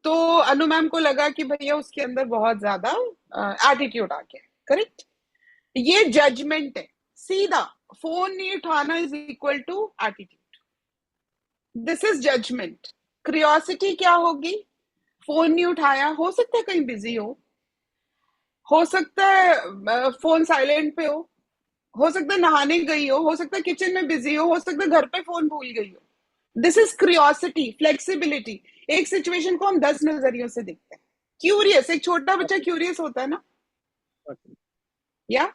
तो अनु मैम को लगा कि भैया उसके अंदर बहुत ज्यादा एटीट्यूड आ गया. करेक्ट. ये जजमेंट है सीधा. फोन नहीं उठाना is equal to attitude. This is judgment. Curiosity क्या होगी? फोन नहीं उठाया, हो सकता है कहीं बिजी हो सकता है फोन साइलेंट पे हो सकता है नहाने गई हो सकता है किचन में बिजी हो सकता है घर पे फोन भूल गई हो. This is curiosity, flexibility. एक सिचुएशन को हम 10 नजरियों से देखते हैं. क्यूरियस, एक छोटा बच्चा क्यूरियस होता है ना. या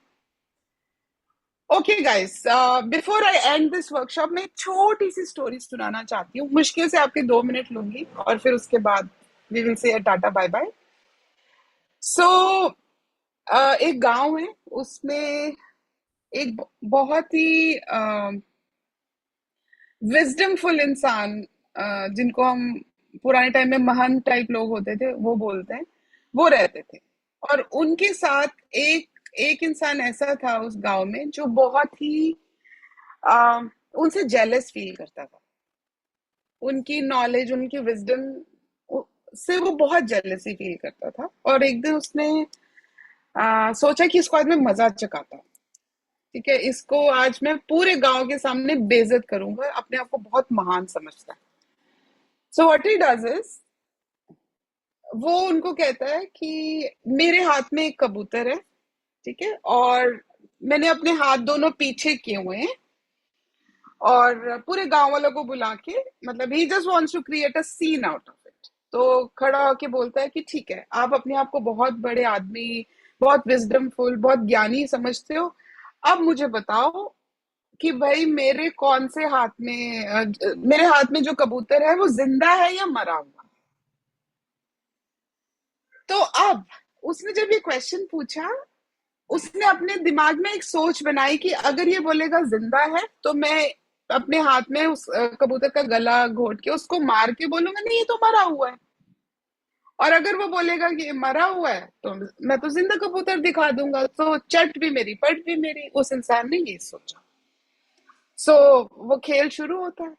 okay guys, before I and this workshop में एक छोटी सी स्टोरी सुनाना चाहती हूँ. मुश्किल से आपके 2 मिनट लूंगी और फिर उसके बाद we will say tata bye bye. सो एक गांव है, उसमें एक बहुत ही विजडमफुल इंसान, जिनको हम पुराने टाइम में महन टाइप लोग होते थे वो बोलते हैं, वो रहते थे. और उनके साथ एक इंसान ऐसा था उस गांव में जो बहुत ही उनसे जेलस फील करता था. उनकी नॉलेज, उनकी विजडम से वो बहुत जेलसी फील करता था. और एक दिन उसने सोचा कि इसको आज मैं मजा चखाता हूँ. ठीक है, इसको आज मैं पूरे गांव के सामने बेइज्जत करूंगा. अपने आप को बहुत महान समझता है. So what he does is, वो उनको कहता है कि मेरे हाथ में एक कबूतर है. ठीक है, और मैंने अपने हाथ दोनों पीछे किए हुए हैं और पूरे गांव वालों को बुला के, मतलब ही just wants to create a scene out of it. तो खड़ा होके बोलता है कि ठीक है, आप अपने आप को बहुत बड़े आदमी, बहुत विजडमफुल, बहुत ज्ञानी समझते हो. अब मुझे बताओ कि भाई मेरे हाथ में जो कबूतर है वो जिंदा है या मरा हुआ. तो अब उसने जब ये क्वेश्चन पूछा, उसने अपने दिमाग में एक सोच बनाई कि अगर ये बोलेगा जिंदा है तो मैं अपने हाथ में उस कबूतर का गला घोट के उसको मार के बोलूंगा नहीं ये तो मरा हुआ है. और अगर वो बोलेगा कि ये मरा हुआ है तो मैं तो जिंदा कबूतर दिखा दूंगा. तो चट भी मेरी पट भी मेरी. उस इंसान ने ये सोचा. सो वो खेल शुरू होता है.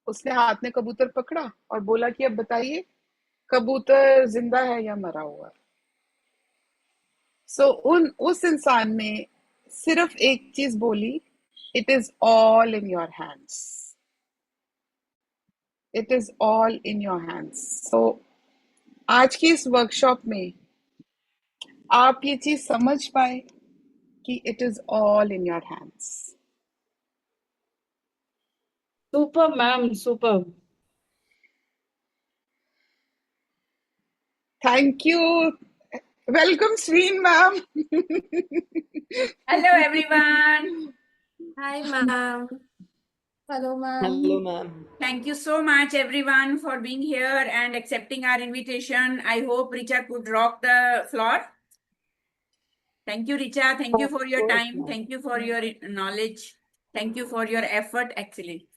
उसने हाथ में कबूतर पकड़ा और बोला कि अब बताइए कबूतर जिंदा है या मरा हुआ है. सो उस इंसान ने सिर्फ एक चीज बोली, it is all in your hands. It is all in your hands. So आज की इस वर्कशॉप में आप ये चीज समझ पाए कि it is all in your hands. Super ma'am, super. Thank you. Welcome Sreen ma'am. Hello everyone. Hi, ma'am. Hello, ma'am. Hello ma'am. Thank you so much everyone for being here and accepting our invitation. I hope Richa could rock the floor. Thank you, Richa. Thank you for your time. Thank you for your knowledge. Thank you for your effort. Excellent.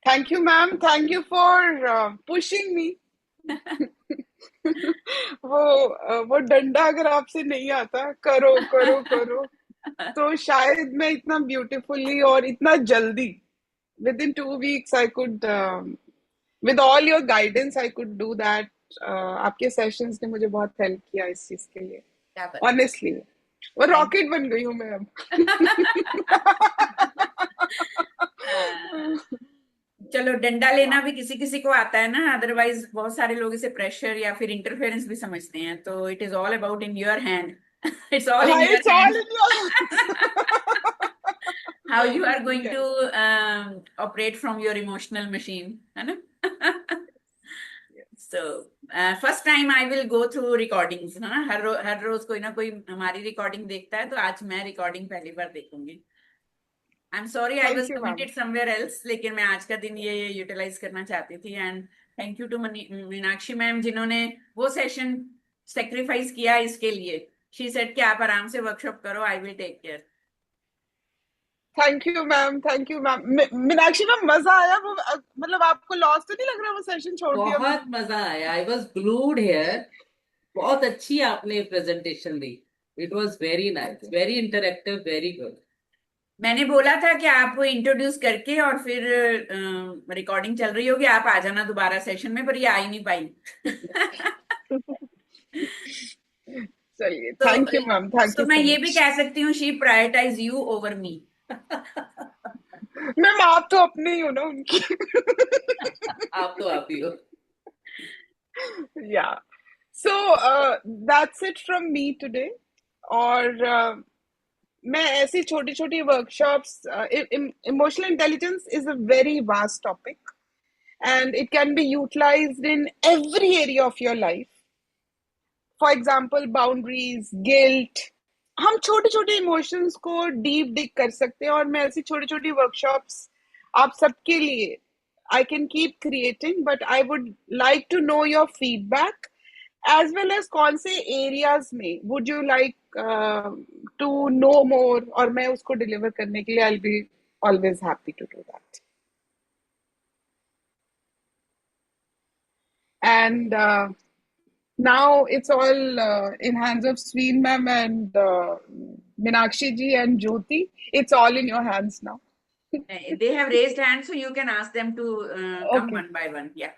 Thank you ma'am. Thank you for pushing me. वो डंडा अगर आपसे नहीं आता, करो करो करो. तो शायद मैं इतना ब्यूटीफुली और इतना जल्दी with in 2 weeks I could with all your guidance I could do that. आपके सेशंस ने मुझे बहुत हेल्प किया इस चीज के लिए, क्या बात। ऑनेस्टली। वो रॉकेट बन गई हूँ मैं अब। चलो, डंडा लेना भी किसी किसी को आता है ना, अदरवाइज बहुत सारे लोग इसे प्रेशर या फिर इंटरफेरेंस भी समझते हैं। तो it is all about in your hand, it's all in your It's all hand, in your how you are going to operate from your emotional machine, है ना। So first time I will go through recordings, है ना। हर रोज कोई ना कोई हमारी recording देखता है, तो आज मैं रिकॉर्डिंग पहली बार देखूंगी। I am sorry I Thank was you, ma'am. Committed somewhere else, लेकिन मैं आज का दिन ये यूटिलाइज करना चाहती थी। And thank you to Meenakshi ma'am, जिन्होंने वो सेशन सेक्रीफाइस किया इसके लिए। शी सेड कि आप आराम से वर्कशॉप करो, I will take care. Thank you ma'am, thank you ma'am. Meenakshi ma'am, मजा आया वो? मतलब आपको लॉस तो नहीं लग रहा वो सेशन छोड़ दिया? बहुत मजा आया, आई वॉज ग्लूड हियर। बहुत अच्छी आपने presentation the, it was very nice, very interactive, very good. मैंने बोला था कि आप इंट्रोड्यूस करके और फिर रिकॉर्डिंग चल रही होगी, आप आ जाना दोबारा सेशन में, पर ये आ ही नहीं पाई। चलिए, तो थैंक यू मैम, थैंक तो यू मैं सो ये भी मच। कह सकती हूँ, she prioritize you over me. Ma'am, आप तो अपने ही हो ना उनकी। आप तो आप ही हो। Yeah. So that's it from me today. और मैं ऐसी छोटी छोटी workshops, emotional intelligence is a very vast topic and it can be utilized in every area of your life. For example, boundaries, guilt. हम छोटे छोटे इमोशंस को deep डिग कर सकते हैं, और मैं ऐसी छोटी छोटी वर्कशॉप्स आप सबके लिए I can keep creating, but I would like to know your feedback as well as कौन से areas में would you like to know more, और मैं उसको deliver करने के लिए I'll be always happy to do that. And now it's all in hands of Sween ma'am and Meenakshi ji and Jyoti. It's all in your hands now. They have raised hands, so you can ask them to come Okay. one by one. Yeah.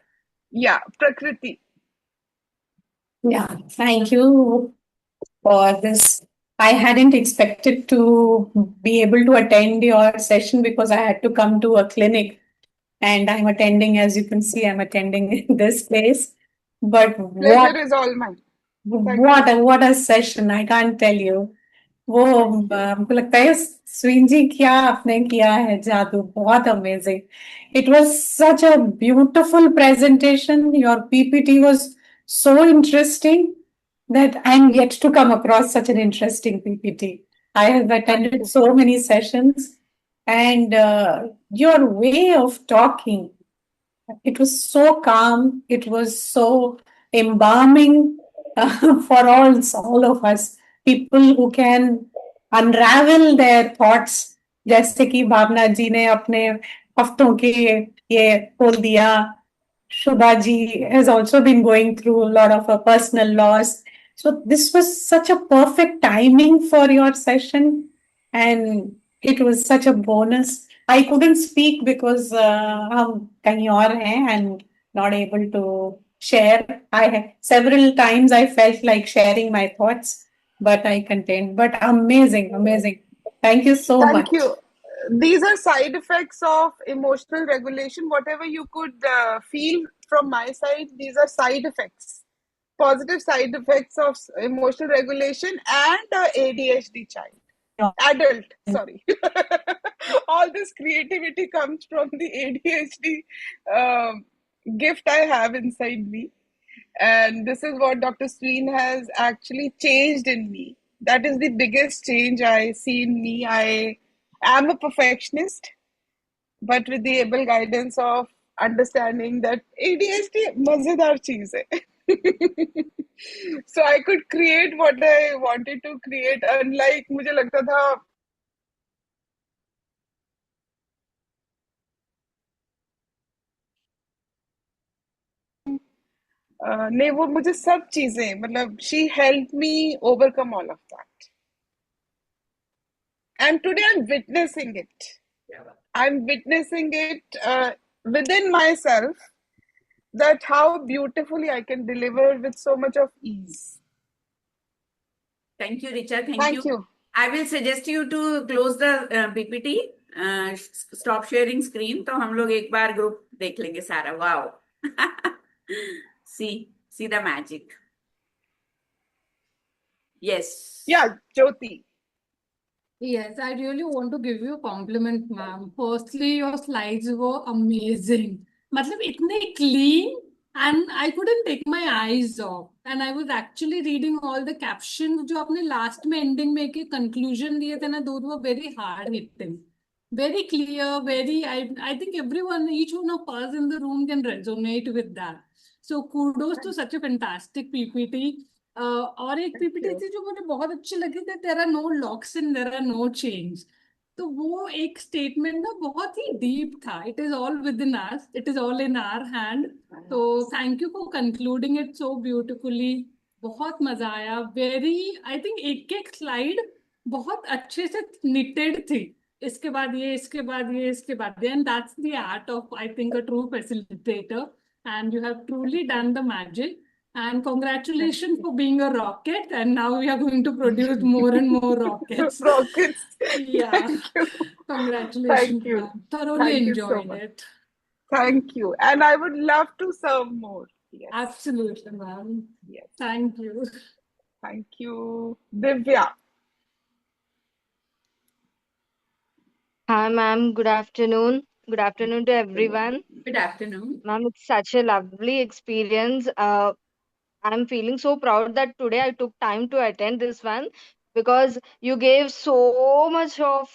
Yeah, Prakriti. Yeah, thank you for this. I hadn't expected to be able to attend your session because I had to come to a clinic, and I'm attending, as you can see, I'm attending in this place. But Pleasure is all mine. Thank what a session! I can't tell you. वो हमको लगता है Swinney जी क्या आपने किया है जादू, बहुत amazing. It was such a beautiful presentation. Your PPT was so interesting that I'm yet to come across such an interesting PPT. I have attended so many sessions, and your way of talking, it was so calm. It was so embalming for all of us, people who can unravel their thoughts. जैसे कि भावना जी ने अपने हफ्तों के ये खोल दिया. Shubha ji has also been going through a lot of her personal loss. So this was such a perfect timing for your session, and it was such a bonus. I couldn't speak because हम कहीं और हैं and not able to share. Several times I felt like sharing my thoughts, but I contained. But amazing, amazing. Thank you so much. Thank you. These are side effects of emotional regulation. Whatever you could feel from my side, these are side effects, positive side effects of emotional regulation and ADHD child. Adult, sorry. All this creativity comes from the ADHD gift I have inside me. And this is what Dr. Sween has actually changed in me. That is the biggest change I see in me. I am a perfectionist, but with the able guidance of understanding that ADHD mazedar cheez hai. So I could create what I wanted to create, unlike मुझे लगता था नहीं, वो मुझे सब चीजें, मतलब she helped me overcome all of that. And today I'm witnessing it. I'm witnessing it within myself, that how beautifully I can deliver with so much of ease. Thank you, Richa. Thank Thank you. you. I will suggest you to close the PPT, stop sharing screen. तो हम लोग एक बार group देख लेंगे सारा. Wow. See the magic. Yes. Yeah, Jyoti. Yes, I really want to give you a compliment, ma'am. Firstly, your slides were amazing. मतलब इतने clean, and I couldn't take my eyes off. And I was actually reading all the captions जो आपने last में ending में के conclusion दिए थे ना, those were very hard hitting. Very clear, I think everyone, each one of us in the room can resonate with that. So kudos to such a fantastic PPT. और एक PPT थी जो मुझे बहुत अच्छी लगी थी, there are no locks and there are no change. तो वो एक स्टेटमेंट ना बहुत ही डीप था. It is all within us, it is all in our hand. तो thank you for concluding it so beautifully. बहुत मजा आया. वेरी, आई थिंक एक एक स्लाइड बहुत अच्छे से निटेड थी. इसके बाद ये, इसके बाद ये, इसके बाद, and that's the art of, I think, a true facilitator. And you have truly done the magic. And congratulations for being a rocket. And now we are going to produce more and more rockets. Rockets. Yeah. Thank you. Congratulations, Thank you. ma'am. Thoroughly Thank you so enjoyed much. it. Thank you. And I would love to serve more. Yes. Absolutely, ma'am. Yes. Thank you. Thank you. Divya. Hi, ma'am. Good afternoon. Good afternoon to everyone. Good afternoon. Ma'am, it's such a lovely experience. I'm feeling so proud that today I took time to attend this one because you gave so much of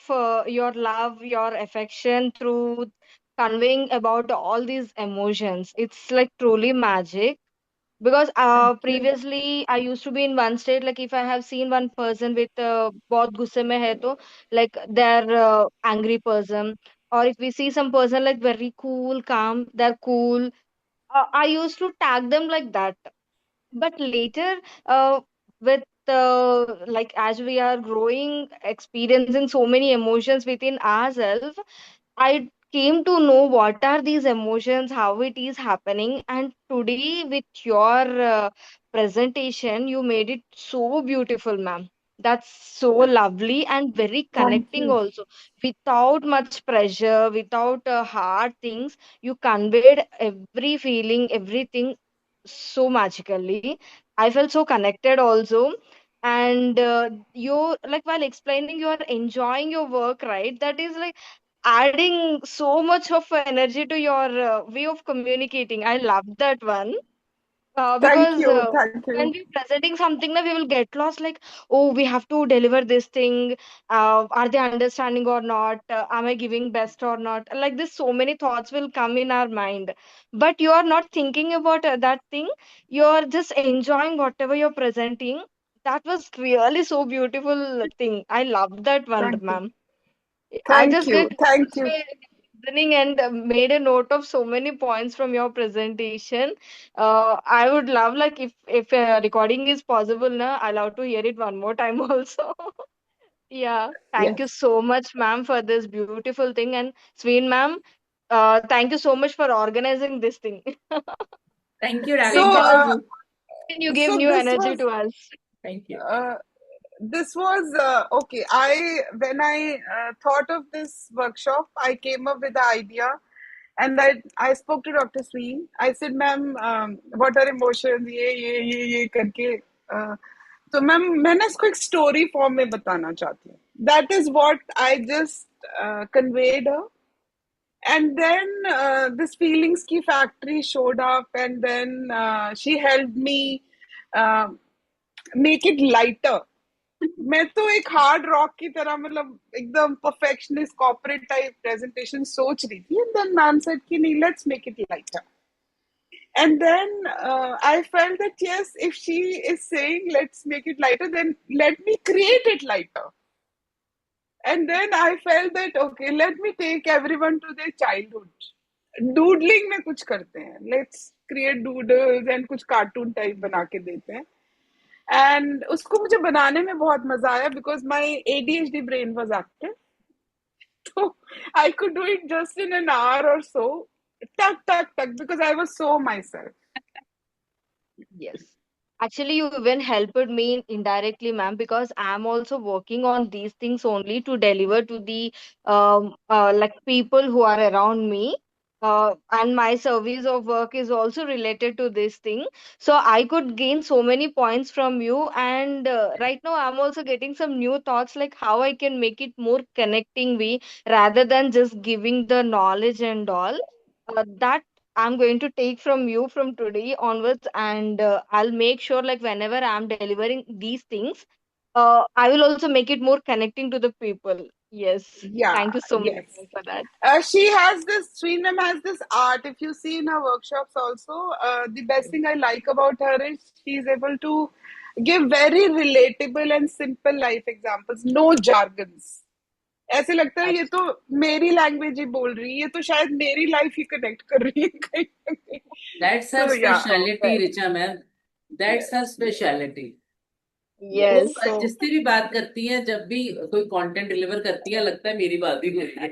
your love, your affection through conveying about all these emotions. It's like truly magic. Because previously I used to be in one state, like if I have seen one person with बहुत गुस्से में है तो like they're angry person, or if we see some person like very cool, calm, they're cool. I used to tag them like that. But later, with like as we are growing, experiencing so many emotions within ourselves, I came to know what are these emotions, how it is happening, and today with your presentation, you made it so beautiful, ma'am. That's so lovely and very Thank connecting you. also. Without much pressure, without hard things, you conveyed every feeling, everything so magically. I felt so connected also. And you, like, while explaining, you are enjoying your work, right? That is like adding so much of energy to your way of communicating. I love that one. Thank Because you. Thank when you. we're presenting something, na, we will get lost, like, oh, we have to deliver this thing. Are they understanding or not? Am I giving best or not? Like this, so many thoughts will come in our mind. But you are not thinking about that thing. You're just enjoying whatever you're presenting. That was really so beautiful thing. I love that one, Thank you. ma'am. I Thank just you. get Thank lost you. while listening and made a note of so many points from your presentation. I would love, like, if recording is possible, na, I love to hear it one more time also. Yeah, thank you Yes. so much, ma'am, for this beautiful thing. And Sween, ma'am, thank you so much for organizing this thing. Thank you, So, Ravindra. You gave so new this energy was to us. Thank you. Okay. When I thought of this workshop, I came up with the idea, and I spoke to Dr. Sween. I said, "Ma'am, what are emotions? ये करके." तो ma'am मैंने इसको एक story form में बताना चाहती हूँ. That is what I just conveyed her. And then this feelings ki factory showed up, and then she helped me make it lighter. मैं तो एक हार्ड रॉक की तरह मतलब एकदम परफेक्शनिस्ट कॉर्पोरेट टाइप प्रेजेंटेशन सोच रही थी, एंड देन मैम सेड कि नहीं, let's make it lighter. And then I felt that yes, if she is saying let's make it lighter, then let me create it lighter. And then I felt that okay, let me take everyone to their childhood. Doodling में कुछ करते हैं, let's create doodles and कुछ cartoon type बना के देते हैं. And उसको मुझे बनाने में बहुत मजा आया because my ADHD brain was active. So I could do it just in an hour or so. Tuck, tuck, tuck, because I was so myself. Yes. Actually, you even helped me indirectly, ma'am, because I'm also working on these things only to deliver to the like people who are around me. And my service of work is also related to this thing. So I could gain so many points from you. And right now, I'm also getting some new thoughts like how I can make it more connecting way rather than just giving the knowledge and all. That I'm going to take from you from today onwards, and I'll make sure like whenever I'm delivering these things, I will also make it more connecting to the people. Yes, Yeah, thank you so much yes. for that. She has this, Sreen ma'am has this art. If you see in her workshops also, the best thing I like about her is she's able to give very relatable and simple life examples, no jargons. ऐसे लगता है ये तो मेरी language ही बोल रही है, ये तो शायद मेरी लाइफ ही कनेक्ट कर रही है कहीं ना कहीं. That's her So yeah, speciality, Richa ma'am. That's her speciality. वो Yes. so जिससे भी बात करती है, जब भी कोई कंटेंट डिलीवर करती है, लगता है मेरी बात ही हो रही है.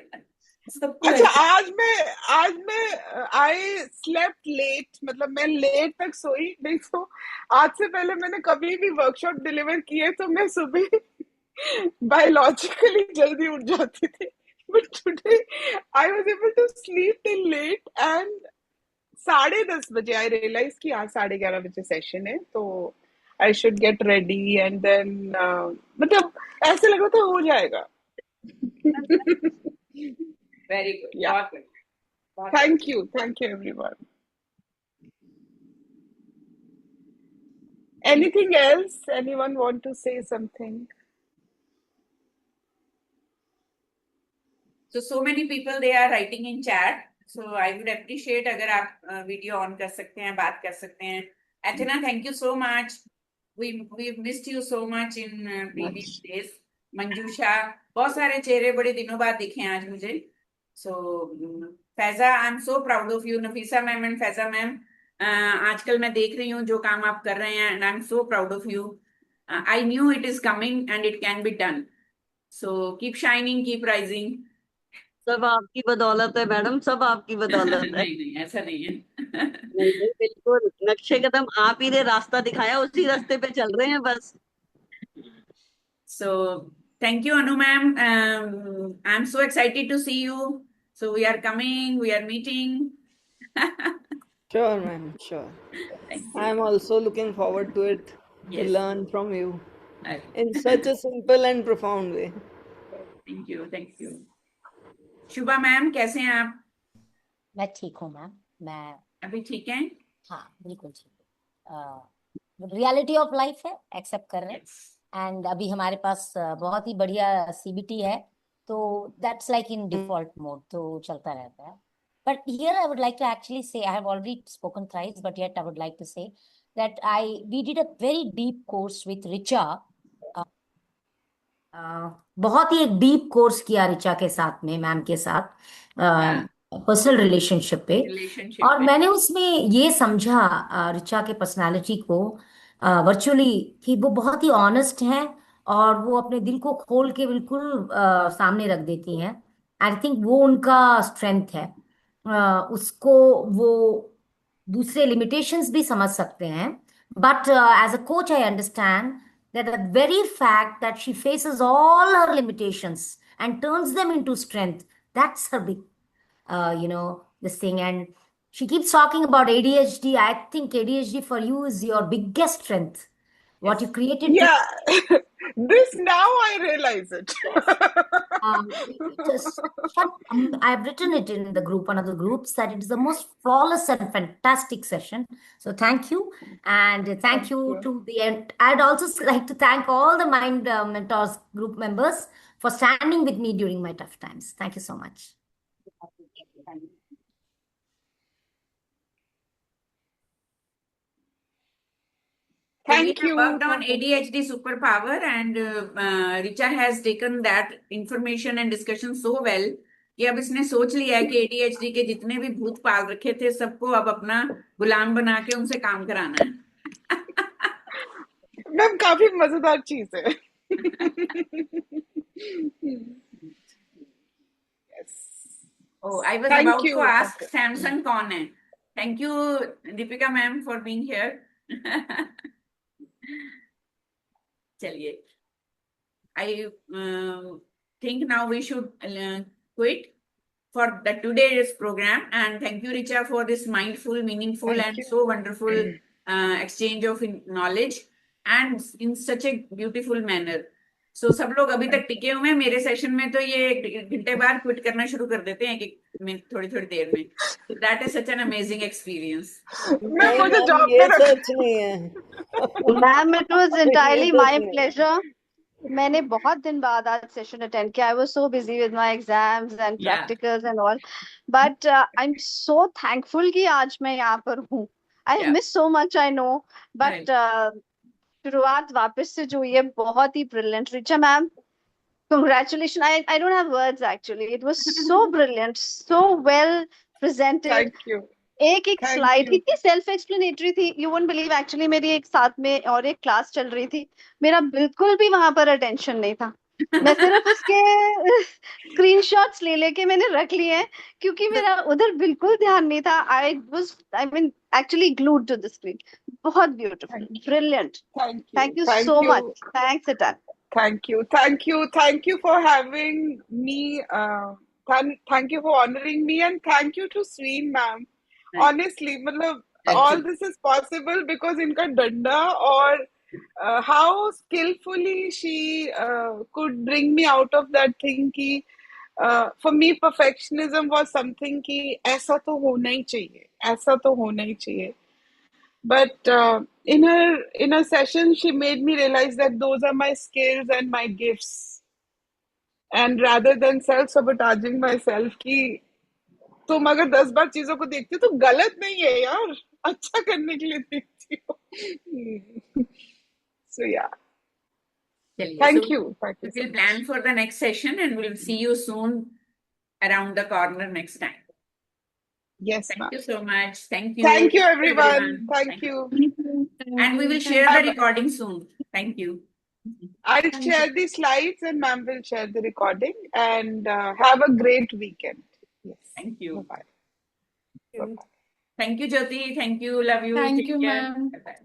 सबको अच्छा, ऐसे आज मैं आई स्लेप्ट लेट, मतलब मैं लेट तक सोई नहीं. तो आज से पहले मैंने कभी भी वर्कशॉप डिलीवर किए तो मैं सुबह बायोलॉजिकली जल्दी उठ जाती थी. But today I was able to sleep till late and 10:30 बजे आई रियलाइज कि आज 11:30 बजे सेशन है, तो I should get ready and then मतलब ऐसे लग रहा था हो जाएगा. Very good. Yeah. बहुत good. बहुत good. Thank you everyone. Anything else? Anyone want to say something? So many people they are writing in chat. So I would appreciate अगर आप वीडियो ऑन कर सकते हैं, बात कर सकते हैं. Athena, thank you so much. We've missed you so much in previous days. मंजूषा, बहुत सारे चेहरे बड़े दिनों बाद दिखे हैं आज मुझे. So Faiza, I'm so proud of you. Nafisa ma'am and Faiza ma'am, आजकल मैं देख रही हूँ जो काम आप कर रहे हैं, and I'm so proud of you. I knew it is coming and it can be done. So keep shining, keep rising. सब आपकी बदौलत है मैडम, सब आपकी बदौलत है. नहीं नहीं, ऐसा नहीं है. नहीं नहीं, बिल्कुल नक्शे कदम आप ही ने रास्ता दिखाया, उसी रास्ते पे चल रहे हैं बस. So thank you, Anu ma'am. I'm so excited to see you. So we are coming, we are meeting. Sure, ma'am, sure. Thank you. I'm also looking forward to it, to Yes. learn from you I- in such a simple and profound way. Thank you, thank you. Shubha ma'am, कैसे हैं आप? मैं ठीक हूँ ma'am. मैं अभी ठीक हैं? हाँ बिल्कुल ठीक. रियलिटी ऑफ लाइफ है, एक्सेप्ट कर रहे हैं. Yes. एंड अभी हमारे पास बहुत ही बढ़िया CBT है, तो that's like in default mode, तो चलता रहता है. But here I would like to actually say, I have already spoken thrice, but yet I would like to say that we did a very deep course with Richa. बहुत ही एक deep course किया रिचा के साथ में, मैम के साथ, personal relationship पे. Relationship और में. मैंने उसमें ये समझा रिचा के पर्सनालिटी को वर्चुअली, कि वो बहुत ही ऑनेस्ट हैं और वो अपने दिल को खोल के बिल्कुल सामने रख देती हैं. आई थिंक वो उनका स्ट्रेंथ है. उसको वो दूसरे लिमिटेशंस भी समझ सकते हैं, but as a coach I understand that the very fact that she faces all her limitations and turns them into strength, that's her big this thing. And she keeps talking about ADHD. I think ADHD for you is your biggest strength, what you created. Yeah. This now I realize it. I've written it in the group, one of the groups, that it is the most flawless and fantastic session. So thank you. And thank you to the end. I'd also like to thank all the Mind Mentors group members for standing with me during my tough times. Thank you so much. Thank We you. have worked on ADHD superpower, and Richa has taken that information and discussion so well कि अब इसने सोच लिया है कि ADHD के जितने भी भूत पाल रखे थे सबको अब अपना गुलाम बना के उनसे काम कराना है. मैम काफी मजेदार चीज है. Yes. Oh, I was Thank about to you. ask Samson कौन है. Thank you, Deepika ma'am, for being here. चलिए. I think now we should quit for the today's program, and thank you, Richa, for this mindful, meaningful, Thank and you. so wonderful exchange of knowledge and in such a beautiful manner. So सब लोग अभी तक टिके हुए हैं मेरे session में, तो ये 1 घंटे बाद क्विट करना शुरू कर देते हैं कि थोड़ी थोड़ी देर में. So that is such an amazing experience. मैं नहीं मुझे मैम, जॉब ये पे रख. सच नहीं है. मैम इट वाज ये entirely सच my नहीं है. pleasure. मैंने बहुत दिन बाद आज सेशन अटेंड किया. I was so busy with my exams and Yeah, practicals and all, but I am so thankful कि आज मैं यहाँ पर हूँ. I yeah, miss so much, I know, right. But शुरुआत वापस से जो हुई है बहुत ही brilliant. Richa ma'am, congratulations. I don't have words actually. It was so brilliant, so well presented. Thank you. एक एक Thank स्लाइड you. इतनी सेल्फ एक्सप्लेनेटरी थी. यू वोंट बिलीव, एक्चुअली मेरी एक साथ में और एक क्लास चल रही थी. मेरा बिल्कुल भी वहां पर अटेंशन नहीं था. मैं सिर्फ उसके स्क्रीनशॉट्स ले लेके मैंने रख लिए हैं, क्योंकि मेरा उधर बिल्कुल ध्यान नहीं था. I mean actually glued to the screen. बहुत beautiful, Thank you. Brilliant. Thank thank you. You Thank so you. Much. Thanks अटन. Thank you. Thank you. Thank you for having me. Thank you for honoring me, and thank you to Sween ma'am. Right. Honestly, मतलब all Actually, this is possible because इनका डंडा और how skillfully she could bring me out of that thing कि for me perfectionism was something कि ऐसा तो होना ही चाहिए, ऐसा तो होना ही चाहिए. But in her session, she made me realize that those are my skills and my gifts. And rather than self-sabotaging myself, कि तुम अगर 10 बार चीजों को देखती हो तो गलत नहीं है यार, अच्छा करने के लिए देखती हो. So yeah, चलिए. thank So you so we'll much. plan for the next session, and we'll see you soon around the corner next time. Yes, Thank ma'am. you so much. Thank you. Thank you, Thank you, everyone. everyone. Thank you. And we will share the Have- recording soon. Thank you. I'll share the slides and ma'am will share the recording. And have a great weekend. Yes. Thank you. Bye-bye. Bye-bye. Thank you, Jyoti. Thank you. Love you. Thank Take you, care. ma'am. Bye-bye.